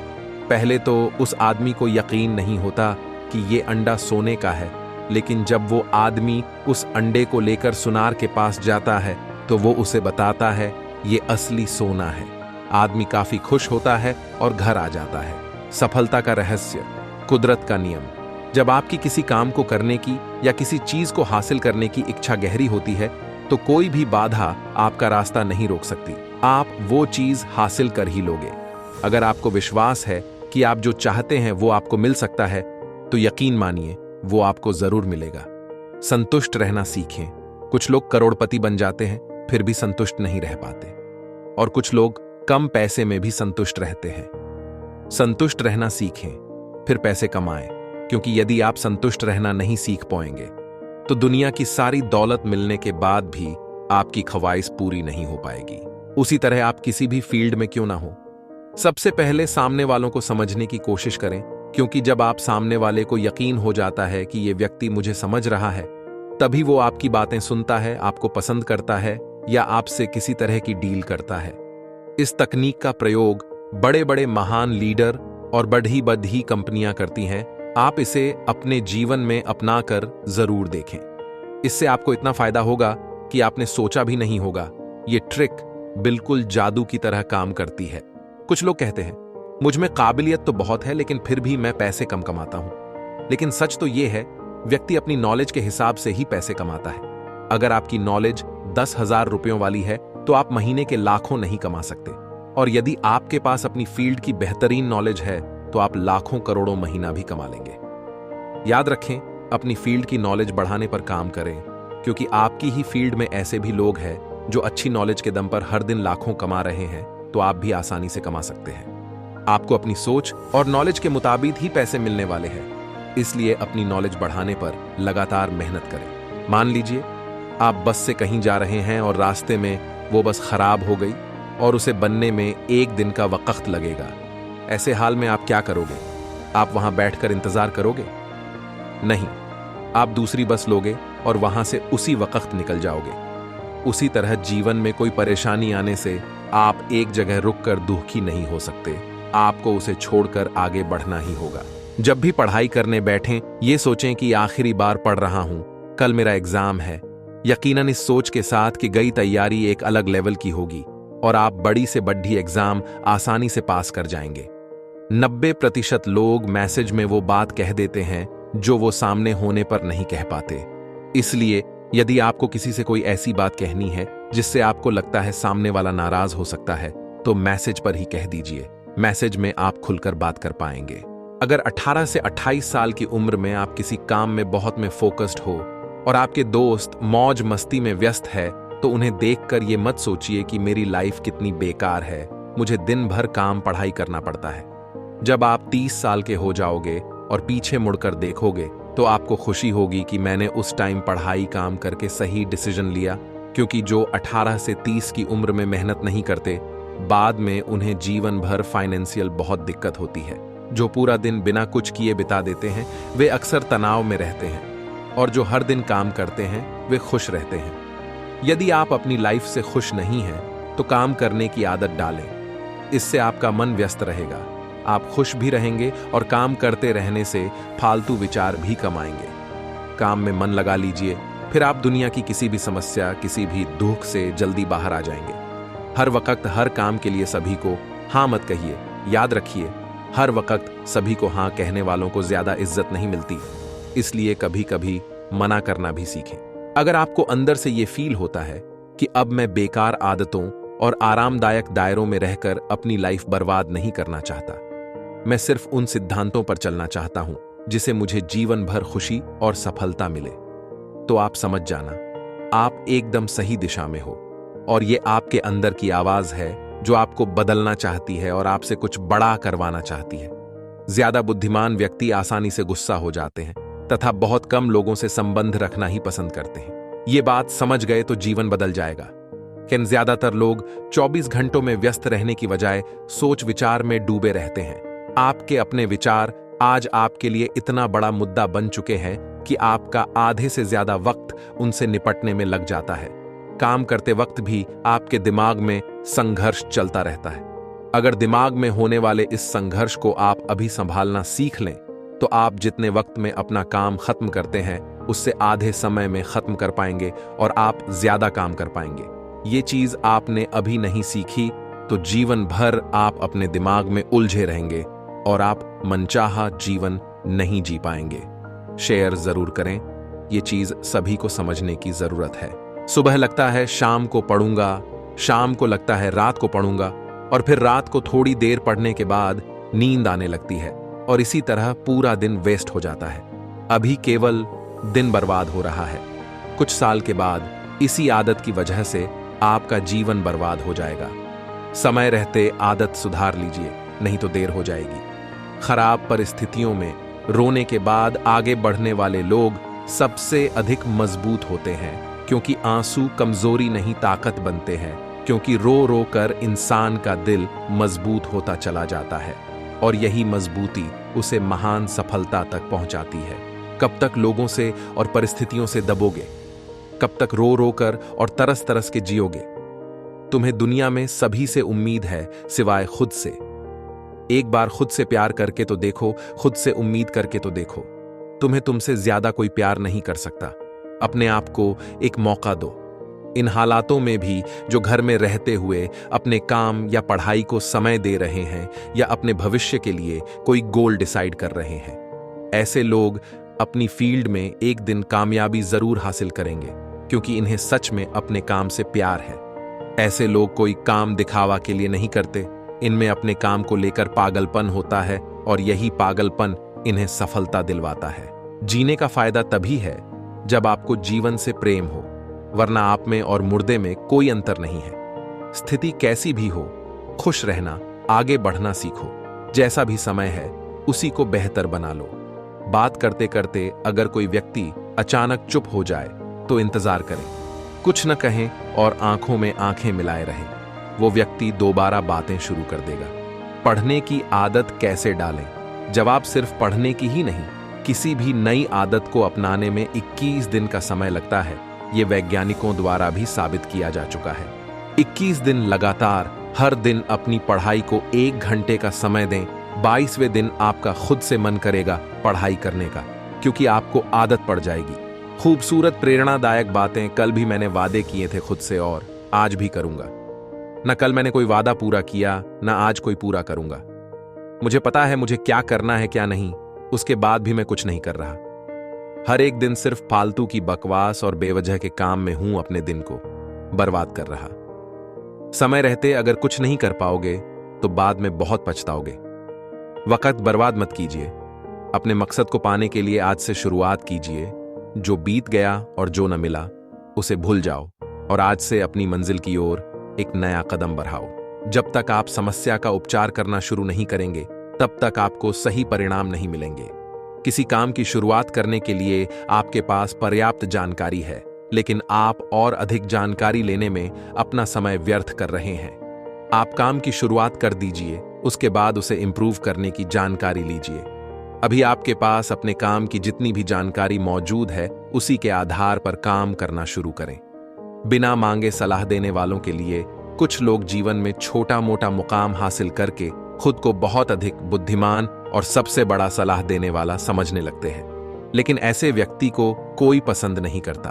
पहले तो उस आदमी को यकीन नहीं होता कि ये अंडा सोने का है, लेकिन जब वो आदमी उस अंडे को लेकर सुनार के पास जाता है तो वो उसे बताता है ये असली सोना है। आदमी काफी खुश होता है और घर आ जाता है। सफलता का रहस्य, कुदरत का नियम। जब आपकी किसी काम को करने की या किसी चीज को हासिल करने की इच्छा गहरी होती है तो कोई भी बाधा आपका रास्ता नहीं रोक सकती। आप वो चीज हासिल कर ही लोगे। अगर आपको विश्वास है कि आप जो चाहते हैं वो आपको मिल सकता है, तो यकीन मानिए वो आपको जरूर मिलेगा। संतुष्ट रहना सीखें। कुछ लोग करोड़पति बन जाते हैं फिर भी संतुष्ट नहीं रह पाते, और कुछ लोग कम पैसे में भी संतुष्ट रहते हैं। संतुष्ट रहना सीखें, फिर पैसे कमाएं, क्योंकि यदि आप संतुष्ट रहना नहीं सीख पाएंगे तो दुनिया की सारी दौलत मिलने के बाद भी आपकी ख्वाहिश पूरी नहीं हो पाएगी। उसी तरह आप किसी भी फील्ड में क्यों ना हो, सबसे पहले सामने वालों को समझने की कोशिश करें, क्योंकि जब आप सामने वाले को यकीन हो जाता है कि ये व्यक्ति मुझे समझ रहा है, तभी वो आपकी बातें सुनता है, आपको पसंद करता है या आपसे किसी तरह की डील करता है। इस तकनीक का प्रयोग बड़े बड़े महान लीडर और बड़ी बड़ी कंपनियां करती हैं। आप इसे अपने जीवन में अपनाकर जरूर देखें। इससे आपको इतना फायदा होगा कि आपने सोचा भी नहीं होगा। ये ट्रिक बिल्कुल जादू की तरह काम करती है। कुछ लोग कहते हैं मुझ में काबिलियत तो बहुत है लेकिन फिर भी मैं पैसे कम कमाता हूं। लेकिन सच तो यह है, व्यक्ति अपनी नॉलेज के हिसाब से ही पैसे कमाता है। अगर आपकी नॉलेज 10,000 रुपयों वाली है तो आप महीने के लाखों नहीं कमा सकते, और यदि आपके पास अपनी फील्ड की बेहतरीन नॉलेज है तो आप लाखों करोड़ों महीना भी कमा लेंगे। याद रखें, अपनी फील्ड की नॉलेज बढ़ाने पर काम करें, क्योंकि आपकी ही फील्ड में ऐसे भी लोग हैं जो अच्छी नॉलेज के दम पर हर दिन लाखों कमा रहे हैं, तो आप भी आसानी से कमा सकते हैं। आपको अपनी सोच और नॉलेज के मुताबिक ही पैसे मिलने वाले हैं, इसलिए अपनी नॉलेज बढ़ाने पर लगातार मेहनत करें। मान लीजिए आप बस से कहीं जा रहे हैं और रास्ते में वो बस खराब हो गई और उसे बनने में 1 दिन का वक्त लगेगा। ऐसे हाल में आप क्या करोगे? आप वहां बैठकर इंतजार करोगे? नहीं, आप दूसरी बस लोगे और वहां से उसी वक्त निकल जाओगे। उसी तरह जीवन में कोई परेशानी आने से आप एक जगह रुककर दुखी नहीं हो सकते, आपको उसे छोड़कर आगे बढ़ना ही होगा। जब भी पढ़ाई करने बैठें, ये सोचें कि आखिरी बार पढ़ रहा हूं, कल मेरा एग्जाम है। यकीनन इस सोच के साथ कि गई तैयारी एक अलग लेवल की होगी और आप बड़ी से बड़ी एग्जाम आसानी से पास कर जाएंगे। 90% लोग मैसेज में वो बात कह देते हैं जो वो सामने होने पर नहीं कह पाते। इसलिए यदि आपको किसी से कोई ऐसी बात कहनी है जिससे आपको लगता है सामने वाला नाराज हो सकता है, तो मैसेज पर ही कह दीजिए। मैसेज में आप खुलकर बात कर पाएंगे। अगर 18 से 28 साल की उम्र में आप किसी काम में बहुत में फोकस्ड हो और आपके दोस्त मौज मस्ती में व्यस्त है, तो उन्हें देखकर ये मत सोचिए कि मेरी लाइफ कितनी बेकार है, मुझे दिन भर काम पढ़ाई करना पड़ता है। जब आप 30 साल के हो जाओगे और पीछे मुड़कर देखोगे तो आपको खुशी होगी कि मैंने उस टाइम पढ़ाई काम करके सही डिसीजन लिया, क्योंकि जो 18 से 30 की उम्र में मेहनत नहीं करते, बाद में उन्हें जीवन भर फाइनेंशियल बहुत दिक्कत होती है। जो पूरा दिन बिना कुछ किए बिता देते हैं वे अक्सर तनाव में रहते हैं, और जो हर दिन काम करते हैं वे खुश रहते हैं। यदि आप अपनी लाइफ से खुश नहीं हैं तो काम करने की आदत डालें। इससे आपका मन व्यस्त रहेगा, आप खुश भी रहेंगे और काम करते रहने से फालतू विचार भी कम आएंगे। काम में मन लगा लीजिए, फिर आप दुनिया की किसी भी समस्या, किसी भी दुख से जल्दी बाहर आ जाएंगे। हर वक्त हर काम के लिए सभी को हाँ मत कहिए। याद रखिए, हर वक्त सभी को हाँ कहने वालों को ज्यादा इज्जत नहीं मिलती, इसलिए कभी कभी मना करना भी सीखें। अगर आपको अंदर से ये फील होता है कि अब मैं बेकार आदतों और आरामदायक दायरों में रहकर अपनी लाइफ बर्बाद नहीं करना चाहता, मैं सिर्फ उन सिद्धांतों पर चलना चाहता हूं जिसे मुझे जीवन भर खुशी और सफलता मिले, तो आप समझ जाना, आप एकदम सही दिशा में हो और ये आपके अंदर की आवाज है जो आपको बदलना चाहती है और आपसे कुछ बड़ा करवाना चाहती है। ज्यादा बुद्धिमान व्यक्ति आसानी से गुस्सा हो जाते हैं तथा बहुत कम लोगों से संबंध रखना ही पसंद करते हैं। ये बात समझ गए तो जीवन बदल जाएगा। लेकिन ज्यादातर लोग 24 घंटों में व्यस्त रहने की बजाय सोच विचार में डूबे रहते हैं। आपके अपने विचार आज आपके लिए इतना बड़ा मुद्दा बन चुके हैं कि आपका आधे से ज्यादा वक्त उनसे निपटने में लग जाता है। काम करते वक्त भी आपके दिमाग में संघर्ष चलता रहता है। अगर दिमाग में होने वाले इस संघर्ष को आप अभी संभालना सीख लें तो आप जितने वक्त में अपना काम खत्म करते हैं उससे आधे समय में खत्म कर पाएंगे और आप ज्यादा काम कर पाएंगे। ये चीज आपने अभी नहीं सीखी तो जीवन भर आप अपने दिमाग में उलझे रहेंगे और आप मनचाहा जीवन नहीं जी पाएंगे। शेयर जरूर करें, ये चीज सभी को समझने की जरूरत है। सुबह लगता है शाम को पढ़ूंगा, शाम को लगता है रात को पढ़ूंगा और फिर रात को थोड़ी देर पढ़ने के बाद नींद आने लगती है और इसी तरह पूरा दिन वेस्ट हो जाता है। अभी केवल दिन बर्बाद हो रहा है। कुछ साल के बाद इसी आदत की वजह से आपका जीवन बर्बाद हो जाएगा। समय रहते आदत सुधार लीजिए, नहीं तो देर हो जाएगी। खराब परिस्थितियों में रोने के बाद आगे बढ़ने वाले लोग सबसे अधिक मजबूत होते हैं, क्योंकि आंसू कमजोरी नहीं ताकत बनते हैं। क्योंकि रो रो कर इंसान का दिल मजबूत होता चला जाता है और यही मजबूती उसे महान सफलता तक पहुंचाती है। कब तक लोगों से और परिस्थितियों से दबोगे? कब तक रो रो कर और तरस तरस के जियोगे? तुम्हें दुनिया में सभी से उम्मीद है सिवाय खुद से। एक बार खुद से प्यार करके तो देखो, खुद से उम्मीद करके तो देखो। तुम्हें तुमसे ज्यादा कोई प्यार नहीं कर सकता। अपने आप को एक मौका दो। इन हालातों में भी जो घर में रहते हुए अपने काम या पढ़ाई को समय दे रहे हैं या अपने भविष्य के लिए कोई गोल डिसाइड कर रहे हैं, ऐसे लोग अपनी फील्ड में एक दिन कामयाबी जरूर हासिल करेंगे, क्योंकि इन्हें सच में अपने काम से प्यार है। ऐसे लोग कोई काम दिखावा के लिए नहीं करते। इनमें अपने काम को लेकर पागलपन होता है और यही पागलपन इन्हें सफलता दिलवाता है। जीने का फायदा तभी है जब आपको जीवन से प्रेम हो, वरना आप में और मुर्दे में कोई अंतर नहीं है। स्थिति कैसी भी हो, खुश रहना, आगे बढ़ना सीखो। जैसा भी समय है उसी को बेहतर बना लो। बात करते करते अगर कोई व्यक्ति अचानक चुप हो जाए तो इंतजार करें, कुछ न कहें और आंखों में आंखें मिलाए रहें। वो व्यक्ति दोबारा बातें शुरू कर देगा। पढ़ने की आदत कैसे डालें? जवाब सिर्फ पढ़ने की ही नहीं, किसी भी नई आदत को अपनाने में 21 दिन का समय लगता है। ये वैज्ञानिकों द्वारा भी साबित किया जा चुका है। 21 दिन लगातार हर दिन अपनी पढ़ाई को 1 घंटे का समय दें। 22वें दिन आपका खुद से मन करेगा पढ़ाई करने का, क्योंकि आपको आदत पड़ जाएगी। खूबसूरत प्रेरणादायक बातें कल भी मैंने वादे किए थे खुद से और आज भी करूंगा। न कल मैंने कोई वादा पूरा किया, न आज कोई पूरा करूंगा। मुझे पता है मुझे क्या करना है क्या नहीं, उसके बाद भी मैं कुछ नहीं कर रहा। हर एक दिन सिर्फ फालतू की बकवास और बेवजह के काम में हूं अपने दिन को बर्बाद कर रहा। समय रहते अगर कुछ नहीं कर पाओगे तो बाद में बहुत पछताओगे। वक्त बर्बाद मत कीजिए। अपने मकसद को पाने के लिए आज से शुरुआत कीजिए। जो बीत गया और जो न मिला उसे भूल जाओ और आज से अपनी मंजिल की ओर एक नया कदम बढ़ाओ। जब तक आप समस्या का उपचार करना शुरू नहीं करेंगे तब तक आपको सही परिणाम नहीं मिलेंगे। किसी काम की शुरुआत करने के लिए आपके पास पर्याप्त जानकारी है, लेकिन आप और अधिक जानकारी लेने में अपना समय व्यर्थ कर रहे हैं। आप काम की शुरुआत कर दीजिए, उसके बाद उसे इंप्रूव करने की जानकारी लीजिए। अभी आपके पास अपने काम की जितनी भी जानकारी मौजूद है उसी के आधार पर काम करना शुरू करें। बिना मांगे सलाह देने वालों के लिए कुछ लोग जीवन में छोटा मोटा मुकाम हासिल करके खुद को बहुत अधिक बुद्धिमान और सबसे बड़ा सलाह देने वाला समझने लगते हैं। लेकिन ऐसे व्यक्ति को कोई पसंद नहीं करता,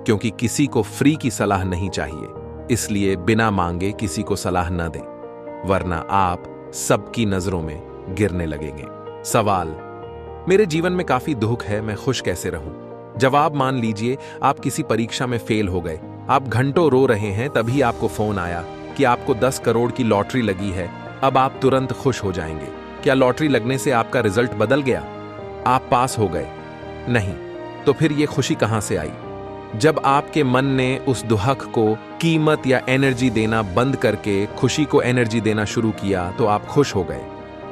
क्योंकि किसी को फ्री की सलाह नहीं चाहिए। इसलिए बिना मांगे किसी को सलाह न दें, वरना आप सबकी नजरों में गिरने लगेंगे। सवाल: मेरे जीवन में काफी दुख है, मैं खुश कैसे रहूं? जवाब: मान लीजिए आप किसी परीक्षा में फेल हो गए। आप घंटों रो रहे हैं, तभी आपको फोन आया कि आपको 10 करोड़ की लॉटरी लगी है। अब आप तुरंत खुश हो जाएंगे। क्या लॉटरी लगने से आपका रिजल्ट बदल गया? आप पास हो गए? नहीं। तो फिर ये खुशी कहां से आई? जब आपके मन ने उस दुहक को कीमत या एनर्जी देना बंद करके खुशी को एनर्जी देना शुरू किया तो आप खुश हो गए।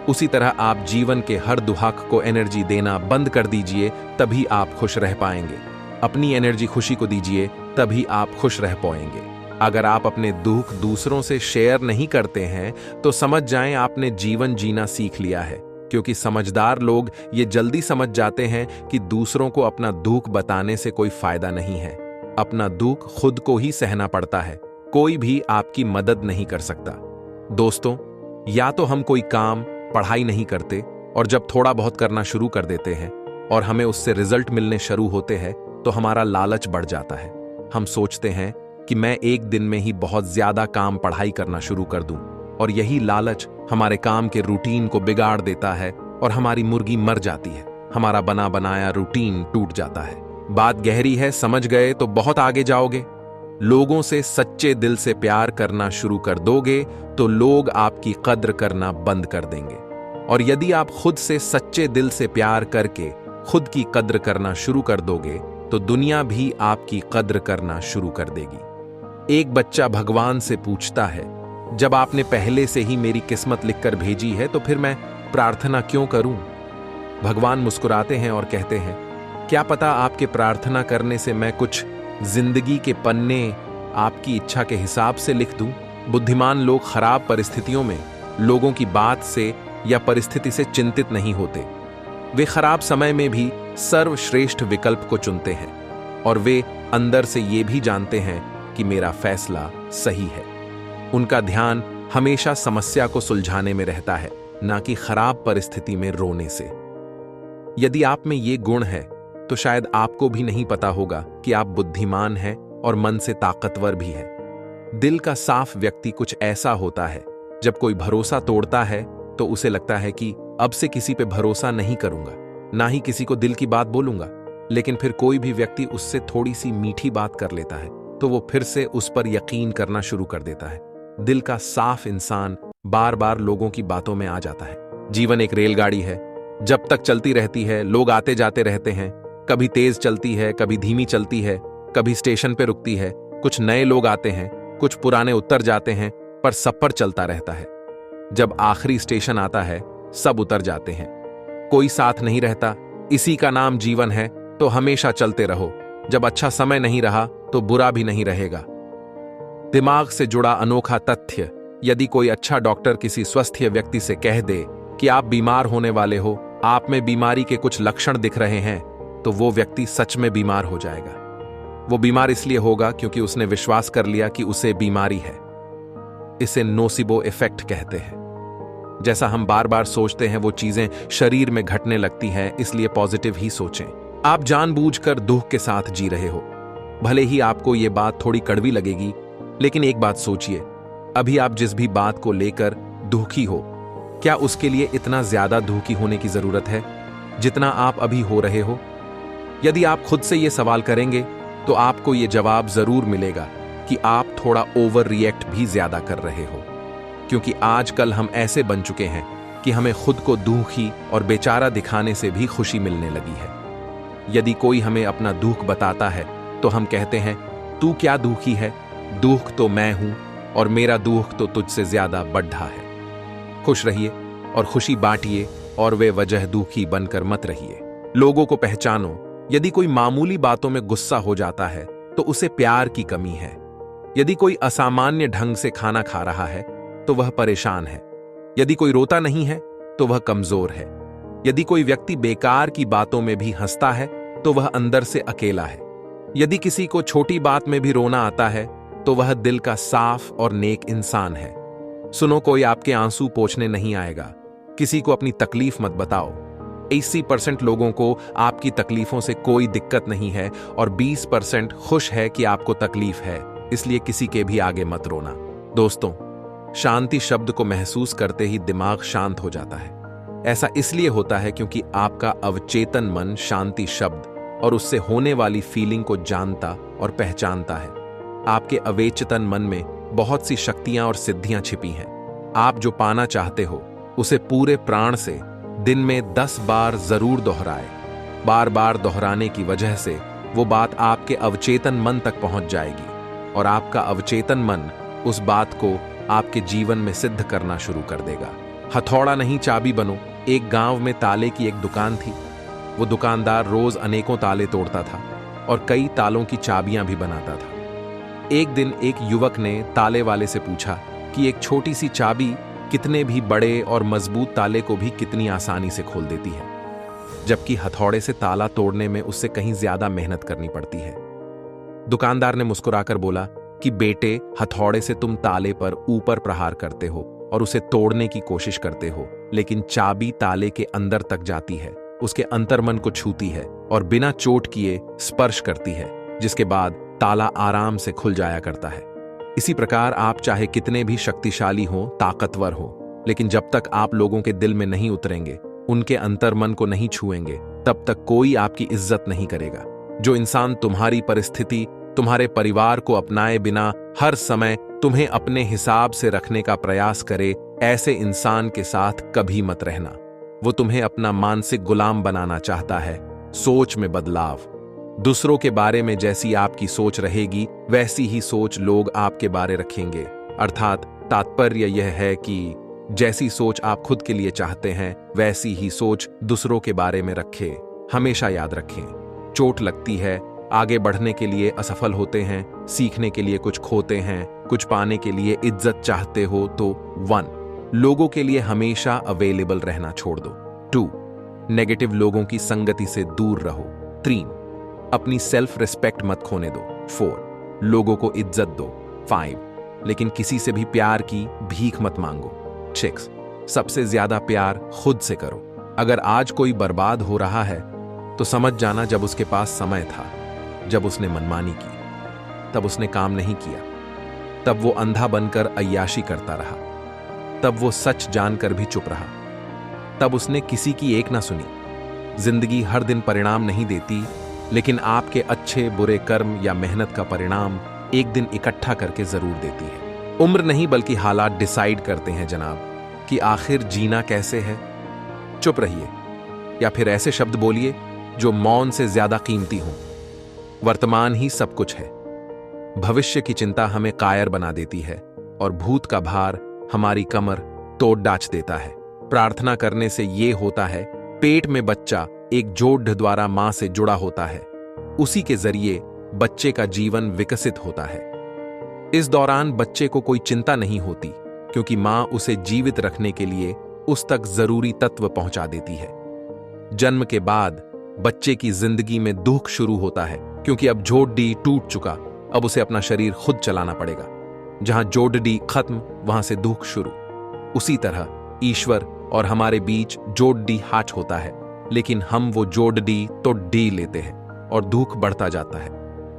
उसी तरह आप जीवन के हर दुहक को एनर्जी देना बंद कर दीजिए, तभी आप खुश रह पाएंगे। अपनी एनर्जी खुशी को दीजिए, तभी आप खुश रह पाएंगे। अगर आप अपने दुख दूसरों से शेयर नहीं करते हैं तो समझ जाएं आपने जीवन जीना सीख लिया है, क्योंकि समझदार लोग ये जल्दी समझ जाते हैं कि दूसरों को अपना दुख बताने से कोई फायदा नहीं है। अपना दुख खुद को ही सहना पड़ता है, कोई भी आपकी मदद नहीं कर सकता। दोस्तों, या तो हम कोई काम पढ़ाई नहीं करते और जब थोड़ा बहुत करना शुरू कर देते हैं और हमें उससे रिजल्ट मिलने शुरू होते हैं तो हमारा लालच बढ़ जाता है। हम सोचते हैं कि मैं एक दिन में ही बहुत ज्यादा काम पढ़ाई करना शुरू कर दूं, और यही लालच हमारे काम के रूटीन को बिगाड़ देता है और हमारी मुर्गी मर जाती है। हमारा बना बनाया रूटीन टूट जाता है। बात गहरी है, समझ गए तो बहुत आगे जाओगे। लोगों से सच्चे दिल से प्यार करना शुरू कर दोगे तो लोग आपकी कद्र करना बंद कर देंगे, और यदि आप खुद से सच्चे दिल से प्यार करके खुद की कद्र करना शुरू कर दोगे तो दुनिया भी आपकी कद्र करना शुरू कर देगी। एक बच्चा भगवान से पूछता है, जब आपने पहले से ही मेरी किस्मत लिखकर भेजी है तो फिर मैं प्रार्थना क्यों करूं? भगवान मुस्कुराते हैं और कहते हैं, क्या पता आपके प्रार्थना करने से मैं कुछ जिंदगी के पन्ने आपकी इच्छा के हिसाब से लिख दूं। बुद्धिमान लोग खराब परिस्थितियों में लोगों की बात से या परिस्थिति से चिंतित नहीं होते। वे खराब समय में भी सर्वश्रेष्ठ विकल्प को चुनते हैं, और वे अंदर से ये भी जानते हैं कि मेरा फैसला सही है। उनका ध्यान हमेशा समस्या को सुलझाने में रहता है, ना कि खराब परिस्थिति में रोने से। यदि आप में ये गुण है तो शायद आपको भी नहीं पता होगा कि आप बुद्धिमान हैं और मन से ताकतवर भी है। दिल का साफ व्यक्ति कुछ ऐसा होता है, जब कोई भरोसा तोड़ता है तो उसे लगता है कि अब से किसी पे भरोसा नहीं करूंगा, ना ही किसी को दिल की बात बोलूंगा। लेकिन फिर कोई भी व्यक्ति उससे थोड़ी सी मीठी बात कर लेता है तो वो फिर से उस पर यकीन करना शुरू कर देता है। दिल का साफ इंसान बार बार लोगों की बातों में आ जाता है। जीवन एक रेलगाड़ी है, जब तक चलती रहती है लोग आते जाते रहते हैं। कभी तेज चलती है, कभी धीमी चलती है, कभी स्टेशन पे रुकती है। कुछ नए लोग आते हैं, कुछ पुराने उतर जाते हैं, पर सफर चलता रहता है। जब आखिरी स्टेशन आता है सब उतर जाते हैं, कोई साथ नहीं रहता। इसी का नाम जीवन है, तो हमेशा चलते रहो। जब अच्छा समय नहीं रहा तो बुरा भी नहीं रहेगा। दिमाग से जुड़ा अनोखा तथ्य, यदि कोई अच्छा डॉक्टर किसी स्वस्थ व्यक्ति से कह दे कि आप बीमार होने वाले हो, आप में बीमारी के कुछ लक्षण दिख रहे हैं, तो वो व्यक्ति सच में बीमार हो जाएगा। वो बीमार इसलिए होगा क्योंकि उसने विश्वास कर लिया कि उसे बीमारी है। इसे नोसिबो इफेक्ट कहते हैं। जैसा हम बार बार सोचते हैं वो चीजें शरीर में घटने लगती हैं, इसलिए पॉजिटिव ही सोचें। आप जानबूझकर दुख के साथ जी रहे हो। भले ही आपको ये बात थोड़ी कड़वी लगेगी, लेकिन एक बात सोचिए, अभी आप जिस भी बात को लेकर दुखी हो, क्या उसके लिए इतना ज्यादा दुखी होने की जरूरत है जितना आप अभी हो रहे हो? यदि आप खुद से ये सवाल करेंगे तो आपको ये जवाब जरूर मिलेगा कि आप थोड़ा ओवर रिएक्ट भी ज्यादा कर रहे हो, क्योंकि आजकल हम ऐसे बन चुके हैं कि हमें खुद को दुखी और बेचारा दिखाने से भी खुशी मिलने लगी है। यदि कोई हमें अपना दुख बताता है तो हम कहते हैं, तू क्या दुखी है, दुख तो मैं हूं और मेरा दुख तो तुझसे ज्यादा बढ़ा है। खुश रहिए और खुशी बांटिए, और वे वजह दुखी बनकर मत रहिए। लोगों को पहचानो। यदि कोई मामूली बातों में गुस्सा हो जाता है तो उसे प्यार की कमी है। यदि कोई असामान्य ढंग से खाना खा रहा है तो वह परेशान है। यदि कोई रोता नहीं है तो वह कमजोर है। यदि कोई व्यक्ति बेकार की बातों में भी हंसता है तो वह अंदर से अकेला है। यदि किसी को छोटी बात में भी रोना आता है तो वह दिल का साफ और नेक इंसान है। सुनो, कोई आपके आंसू पोंछने नहीं आएगा। किसी को अपनी तकलीफ मत बताओ। 80% लोगों को आपकी तकलीफों से कोई दिक्कत नहीं है और 20% खुश है कि आपको तकलीफ है, इसलिए किसी के भी आगे मत रोना। दोस्तों, शांति शब्द को महसूस करते ही दिमाग शांत हो जाता है। ऐसा इसलिए होता है क्योंकि आपका अवचेतन मन शांति शब्द और उससे होने वाली फीलिंग को जानता और पहचानता है। आपके अवचेतन मन में बहुत सी शक्तियां और सिद्धियां छिपी हैं। आप जो पाना चाहते हो उसे पूरे प्राण से दिन में 10 बार जरूर दोहराए। बार बार दोहराने की वजह से वो बात आपके अवचेतन मन तक पहुंच जाएगी और आपका अवचेतन मन उस बात को आपके जीवन में सिद्ध करना शुरू कर देगा। हथौड़ा नहीं चाबी बनो। एक गांव में ताले की एक दुकान थी। वो दुकानदार रोज अनेकों ताले तोड़ता था और कई तालों की चाबियां भी बनाता था। एक दिन एक युवक ने ताले वाले से पूछा कि एक छोटी सी चाबी कितने भी बड़े और मजबूत ताले को भी कितनी आसानी से खोल देती है, जबकि हथौड़े से ताला तोड़ने में उससे कहीं ज्यादा मेहनत करनी पड़ती है। दुकानदार ने मुस्कुराकर बोला कि बेटे, हथौड़े से तुम ताले पर ऊपर प्रहार करते हो और उसे तोड़ने की कोशिश करते हो, लेकिन चाबी ताले के अंदर तक जाती है, उसके अंतर्मन को छूती है और बिना चोट किए स्पर्श करती है, जिसके बाद ताला आराम से खुल जाया करता है। इसी प्रकार आप चाहे कितने भी शक्तिशाली हो, ताकतवर हो, लेकिन जब तक आप लोगों के दिल में नहीं उतरेंगे, उनके अंतर्मन को नहीं छुएंगे, तब तक कोई आपकी इज्जत नहीं करेगा। जो इंसान तुम्हारी परिस्थिति, तुम्हारे परिवार को अपनाए बिना हर समय तुम्हें अपने हिसाब से रखने का प्रयास करे, ऐसे इंसान के साथ कभी मत रहना। वो तुम्हें अपना मानसिक गुलाम बनाना चाहता है। सोच में बदलाव। दूसरों के बारे में जैसी आपकी सोच रहेगी, वैसी ही सोच लोग आपके बारे रखेंगे। अर्थात तात्पर्य यह है कि जैसी सोच आप खुद के लिए चाहते हैं, वैसी ही सोच दूसरों के बारे में रखें। हमेशा याद रखें, चोट लगती है, आगे बढ़ने के लिए असफल होते हैं, सीखने के लिए कुछ खोते हैं, कुछ पाने के लिए इज्जत चाहते हो तो 1 लोगों के लिए हमेशा अवेलेबल रहना छोड़ दो। 2 नेगेटिव लोगों की संगति से दूर रहो। 3 अपनी सेल्फ रिस्पेक्ट मत खोने दो। 4 लोगों को इज्जत दो। 5 लेकिन किसी से भी प्यार की भीख मत मांगो। 6 सबसे ज्यादा प्यार खुद से करो। अगर आज कोई बर्बाद हो रहा है तो समझ जाना जब उसके पास समय था, जब उसने मनमानी की, तब उसने काम नहीं किया, तब वो अंधा बनकर अय्याशी करता रहा, तब वो सच जानकर भी चुप रहा, तब उसने किसी की एक ना सुनी। जिंदगी हर दिन परिणाम नहीं देती, लेकिन आपके अच्छे बुरे कर्म या मेहनत का परिणाम एक दिन इकट्ठा करके जरूर देती है। उम्र नहीं बल्कि हालात डिसाइड करते हैं जनाब कि आखिर जीना कैसे है। चुप रहिए या फिर ऐसे शब्द बोलिए जो मौन से ज्यादा कीमती हों। वर्तमान ही सब कुछ है। भविष्य की चिंता हमें कायर बना देती है और भूत का भार हमारी कमर तोड़ डाच देता है। प्रार्थना करने से यह होता है, पेट में बच्चा एक जोड़ द्वारा मां से जुड़ा होता है, उसी के जरिए बच्चे का जीवन विकसित होता है। इस दौरान बच्चे को कोई चिंता नहीं होती, क्योंकि मां उसे जीवित रखने के लिए उस तक जरूरी तत्व पहुंचा देती है। जन्म के बाद बच्चे की जिंदगी में दुख शुरू होता है, क्योंकि अब जोड़-डी टूट चुका, अब उसे अपना शरीर खुद चलाना पड़ेगा। जहां जोड़-डी खत्म, वहां से दुख शुरू। उसी तरह ईश्वर और हमारे बीच जोड़-डी हाच होता है, लेकिन हम वो जोड़-डी तो डी लेते हैं और दुख बढ़ता जाता है।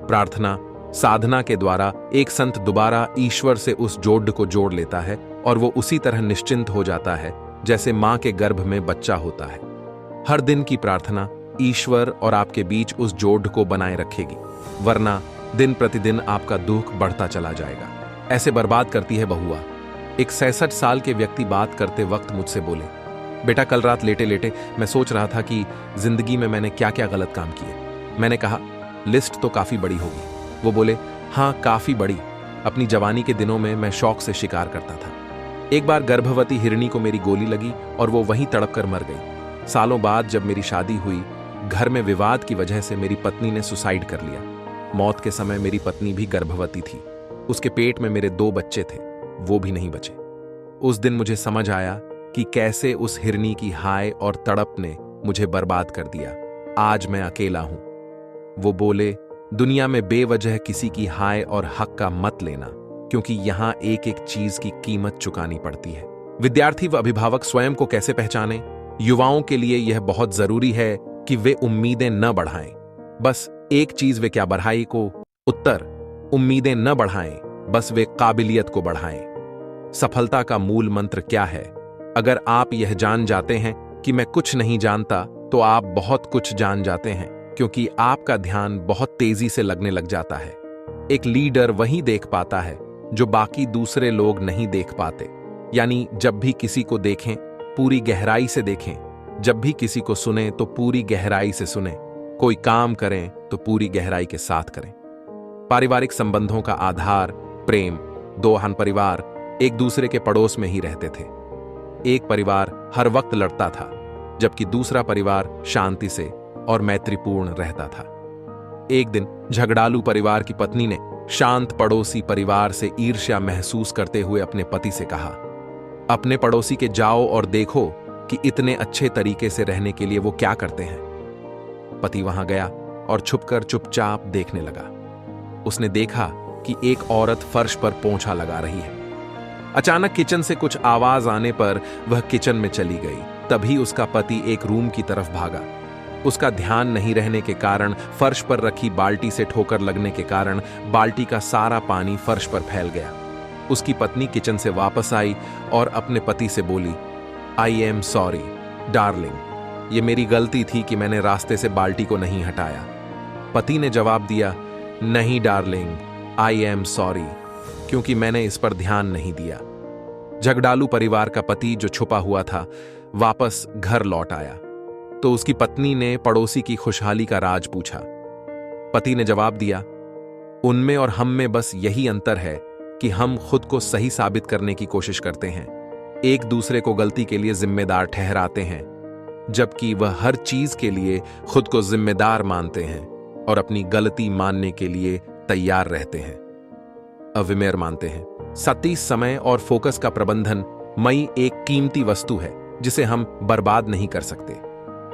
प्रार्थना साधना के द्वारा एक संत दोबारा ईश्वर से उस जोड़ को जोड़ लेता है और वो उसी तरह निश्चिंत हो जाता है जैसे मां के गर्भ में बच्चा होता है। हर दिन की प्रार्थना ईश्वर और आपके बीच उस जोड़ को बनाए रखेगी, वरना दिन प्रतिदिन आपका दुख बढ़ता चला जाएगा। ऐसे बर्बाद करती है बहुआ। एक 66 साल के व्यक्ति बात करते वक्त मुझसे बोले, बेटा कल रात लेटे लेटे मैं सोच रहा था कि जिंदगी में मैंने क्या क्या गलत काम किए। मैंने कहा लिस्ट तो काफी बड़ी होगी। वो बोले हाँ काफी बड़ी। अपनी जवानी के दिनों में मैं शौक से शिकार करता था। एक बार गर्भवती हिरनी को मेरी गोली लगी और वो वहीं तड़प कर मर गई। सालों बाद जब मेरी शादी हुई, घर में विवाद की वजह से मेरी पत्नी ने सुसाइड कर लिया। मौत के समय मेरी पत्नी भी गर्भवती थी। उसके पेट में मेरे 2 बच्चे थे, वो भी नहीं बचे। उस दिन मुझे समझ आया कि कैसे उस हिरनी की हाय और तड़प ने मुझे बर्बाद कर दिया। आज मैं अकेला हूं। वो बोले, दुनिया में बेवजह किसी की हाय और हक का मत लेना, क्योंकि यहां एक एक चीज की कीमत चुकानी पड़ती है। विद्यार्थी व अभिभावक स्वयं को कैसे पहचानें? युवाओं के लिए यह बहुत जरूरी है कि वे उम्मीदें न बढ़ाएं। बस एक चीज वे क्या बढ़ाई को उत्तर, उम्मीदें न बढ़ाएं, बस वे काबिलियत को बढ़ाएं। सफलता का मूल मंत्र क्या है? अगर आप यह जान जाते हैं कि मैं कुछ नहीं जानता, तो आप बहुत कुछ जान जाते हैं, क्योंकि आपका ध्यान बहुत तेजी से लगने लग जाता है। एक लीडर वही देख पाता है जो बाकी दूसरे लोग नहीं देख पाते। यानी जब भी किसी को देखें, पूरी गहराई से देखें। जब भी किसी को सुने तो पूरी गहराई से सुने। कोई काम करें तो तो पूरी गहराई के साथ करें। पारिवारिक संबंधों का आधार प्रेम। दो अहम परिवार एक दूसरे के पड़ोस में ही रहते थे। एक परिवार हर वक्त लड़ता था, जबकि दूसरा परिवार शांति से और मैत्रीपूर्ण रहता था। एक दिन झगड़ालू परिवार की पत्नी ने शांत पड़ोसी परिवार से ईर्ष्या महसूस करते हुए अपने पति से कहा, अपने पड़ोसी के जाओ और देखो कि इतने अच्छे तरीके से रहने के लिए वो क्या करते हैं। पति वहां गया और छुपकर चुपचाप देखने लगा। उसने देखा कि एक औरत फर्श पर पोंछा लगा रही है। अचानक किचन से कुछ आवाज आने पर वह किचन में चली गई। तभी उसका पति एक रूम की तरफ भागा। उसका ध्यान नहीं रहने के कारण फर्श पर रखी बाल्टी से ठोकर लगने के कारण बाल्टी का सारा पानी फर्श पर फैल गया। उसकी पत्नी किचन से वापस आई और अपने पति से बोली, आई एम सॉरी डार्लिंग, ये मेरी गलती थी कि मैंने रास्ते से बाल्टी को नहीं हटाया। पति ने जवाब दिया, नहीं डार्लिंग, आई एम सॉरी, क्योंकि मैंने इस पर ध्यान नहीं दिया। झगड़ालू परिवार का पति जो छुपा हुआ था वापस घर लौट आया तो उसकी पत्नी ने पड़ोसी की खुशहाली का राज पूछा। पति ने जवाब दिया, उनमें और हम में बस यही अंतर है कि हम खुद को सही साबित करने की कोशिश करते हैं, एक दूसरे को गलती के लिए जिम्मेदार ठहराते हैं, जबकि वह हर चीज के लिए खुद को जिम्मेदार मानते हैं और अपनी गलती मानने के लिए तैयार रहते हैं। अविमेर मानते हैं, सती, समय और फोकस का प्रबंधन मई एक कीमती वस्तु है जिसे हम बर्बाद नहीं कर सकते।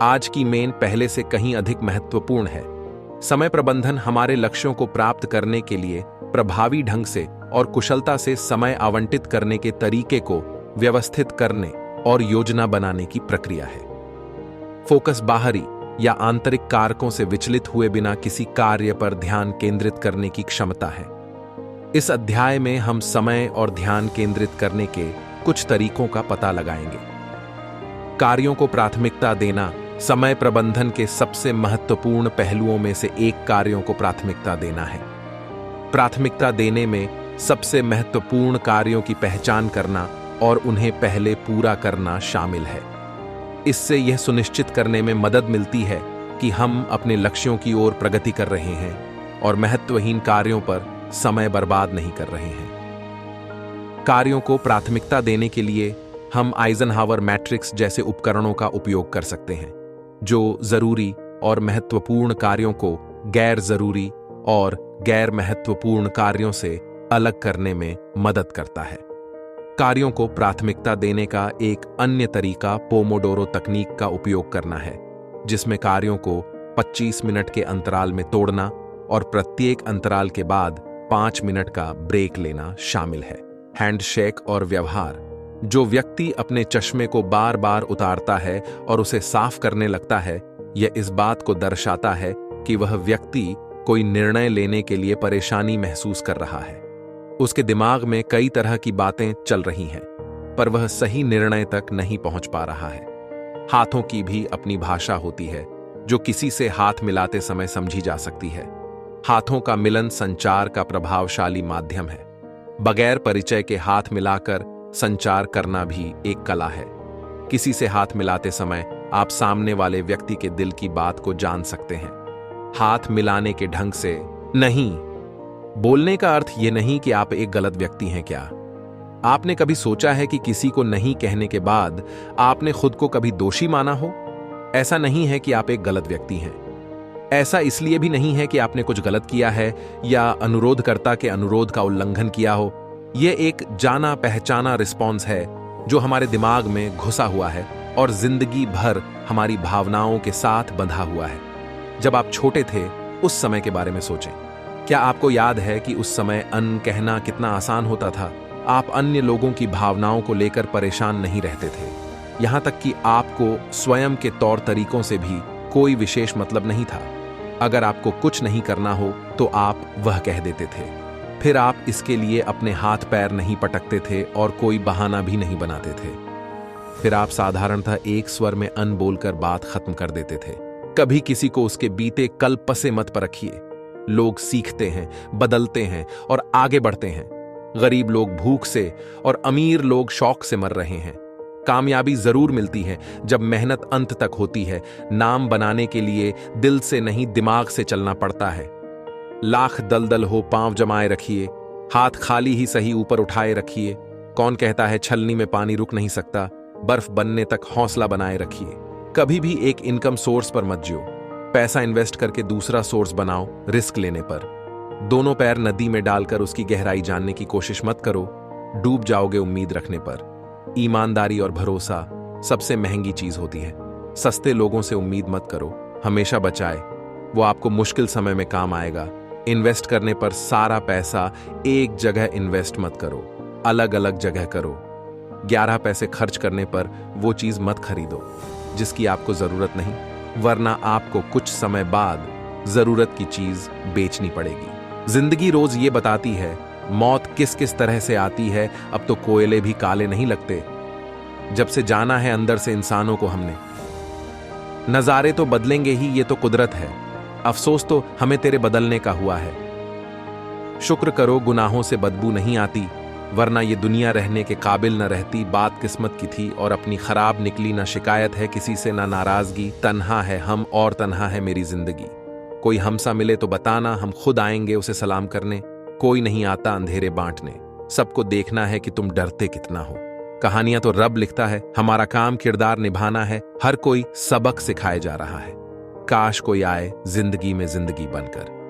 आज की मेन पहले से कहीं अधिक महत्वपूर्ण है। समय प्रबंधन हमारे लक्ष्यों को प्राप्त करने के लिए प्रभावी ढंग से और कुशलता से समय आवंटित करने के तरीके को व्यवस्थित करने और योजना बनाने की प्रक्रिया है। फोकस बाहरी या आंतरिक कारकों से विचलित हुए बिना किसी कार्य पर ध्यान केंद्रित करने की क्षमता है। इस अध्याय में हम समय और ध्यान केंद्रित करने के कुछ तरीकों का पता लगाएंगे। कार्यों को प्राथमिकता देना समय प्रबंधन के सबसे महत्वपूर्ण पहलुओं में से एक कार्यों को प्राथमिकता देना है। प्राथमिकता देने में सबसे महत्वपूर्ण कार्यों की पहचान करना और उन्हें पहले पूरा करना शामिल है। इससे यह सुनिश्चित करने में मदद मिलती है कि हम अपने लक्ष्यों की ओर प्रगति कर रहे हैं और महत्वहीन कार्यों पर समय बर्बाद नहीं कर रहे हैं। कार्यों को प्राथमिकता देने के लिए हम आइजनहावर मैट्रिक्स जैसे उपकरणों का उपयोग कर सकते हैं, जो जरूरी और महत्वपूर्ण कार्यों को गैर जरूरी और गैर महत्वपूर्ण कार्यों से अलग करने में मदद करता है। कार्यों को प्राथमिकता देने का एक अन्य तरीका पोमोडोरो तकनीक का उपयोग करना है, जिसमें कार्यों को 25 मिनट के अंतराल में तोड़ना और प्रत्येक अंतराल के बाद 5 मिनट का ब्रेक लेना शामिल है। हैंडशेक और व्यवहार। जो व्यक्ति अपने चश्मे को बार बार उतारता है और उसे साफ करने लगता है, यह इस बात को दर्शाता है कि वह व्यक्ति कोई निर्णय लेने के लिए परेशानी महसूस कर रहा है। उसके दिमाग में कई तरह की बातें चल रही हैं, पर वह सही निर्णय तक नहीं पहुंच पा रहा है। हाथों की भी अपनी भाषा होती है, जो किसी से हाथ मिलाते समय समझी जा सकती है। हाथों का मिलन संचार का प्रभावशाली माध्यम है। बगैर परिचय के हाथ मिलाकर संचार करना भी एक कला है। किसी से हाथ मिलाते समय आप सामने वाले व्यक्ति के दिल की बात को जान सकते हैं। हाथ मिलाने के ढंग से नहीं बोलने का अर्थ यह नहीं कि आप एक गलत व्यक्ति हैं। क्या आपने कभी सोचा है कि किसी को नहीं कहने के बाद आपने खुद को कभी दोषी माना हो? ऐसा नहीं है कि आप एक गलत व्यक्ति हैं। ऐसा इसलिए भी नहीं है कि आपने कुछ गलत किया है या अनुरोधकर्ता के अनुरोध का उल्लंघन किया हो। यह एक जाना पहचाना रिस्पॉन्स है जो हमारे दिमाग में घुसा हुआ है और जिंदगी भर हमारी भावनाओं के साथ बंधा हुआ है। जब आप छोटे थे, उस समय के बारे में सोचें। क्या आपको याद है कि उस समय अन कहना कितना आसान होता था? आप अन्य लोगों की भावनाओं को लेकर परेशान नहीं रहते थे। यहां तक कि आपको स्वयं के तौर तरीकों से भी कोई विशेष मतलब नहीं था। अगर आपको कुछ नहीं करना हो तो आप वह कह देते थे। फिर आप इसके लिए अपने हाथ पैर नहीं पटकते थे और कोई बहाना भी नहीं बनाते थे। फिर आप साधारणतः एक स्वर में अन बोलकर बात खत्म कर देते थे। कभी किसी को उसके बीते कल पसे मत परखिए। लोग सीखते हैं, बदलते हैं और आगे बढ़ते हैं। गरीब लोग भूख से और अमीर लोग शौक से मर रहे हैं। कामयाबी जरूर मिलती है जब मेहनत अंत तक होती है। नाम बनाने के लिए दिल से नहीं दिमाग से चलना पड़ता है। लाख दलदल हो पांव जमाए रखिए, हाथ खाली ही सही ऊपर उठाए रखिए। कौन कहता है छलनी में पानी रुक नहीं सकता, बर्फ बनने तक हौसला बनाए रखिए। कभी भी एक इनकम सोर्स पर मत जियो। पैसा इन्वेस्ट करके दूसरा सोर्स बनाओ रिस्क लेने पर। दोनों पैर नदी में डालकर उसकी गहराई जानने की कोशिश मत करो, डूब जाओगे उम्मीद रखने पर। ईमानदारी और भरोसा सबसे महंगी चीज होती है। सस्ते लोगों से उम्मीद मत करो, हमेशा बचाए, वो आपको मुश्किल समय में काम आएगा। इन्वेस्ट करने पर सारा पैसा एक जगह इन्वेस्ट मत करो, अलग अलग जगह करो। 11 पैसे खर्च करने पर वो चीज मत खरीदो जिसकी आपको जरूरत नहीं, वरना आपको कुछ समय बाद जरूरत की चीज बेचनी पड़ेगी। जिंदगी रोज ये बताती है मौत किस किस तरह से आती है। अब तो कोयले भी काले नहीं लगते। जब से जाना है अंदर से इंसानों को हमने, नजारे तो बदलेंगे ही, ये तो कुदरत है। अफसोस तो हमें तेरे बदलने का हुआ है। शुक्र करो गुनाहों से बदबू नहीं आती, वरना ये दुनिया रहने के काबिल न रहती। बात किस्मत की थी और अपनी खराब निकली, ना शिकायत है किसी से ना नाराजगी। तन्हा है हम और तन्हा है मेरी जिंदगी। कोई हमसा मिले तो बताना, हम खुद आएंगे उसे सलाम करने। कोई नहीं आता अंधेरे बांटने, सबको देखना है कि तुम डरते कितना हो। कहानियां तो रब लिखता है, हमारा काम किरदार निभाना है। हर कोई सबक सिखाए जा रहा है। काश कोई आए जिंदगी में जिंदगी बनकर।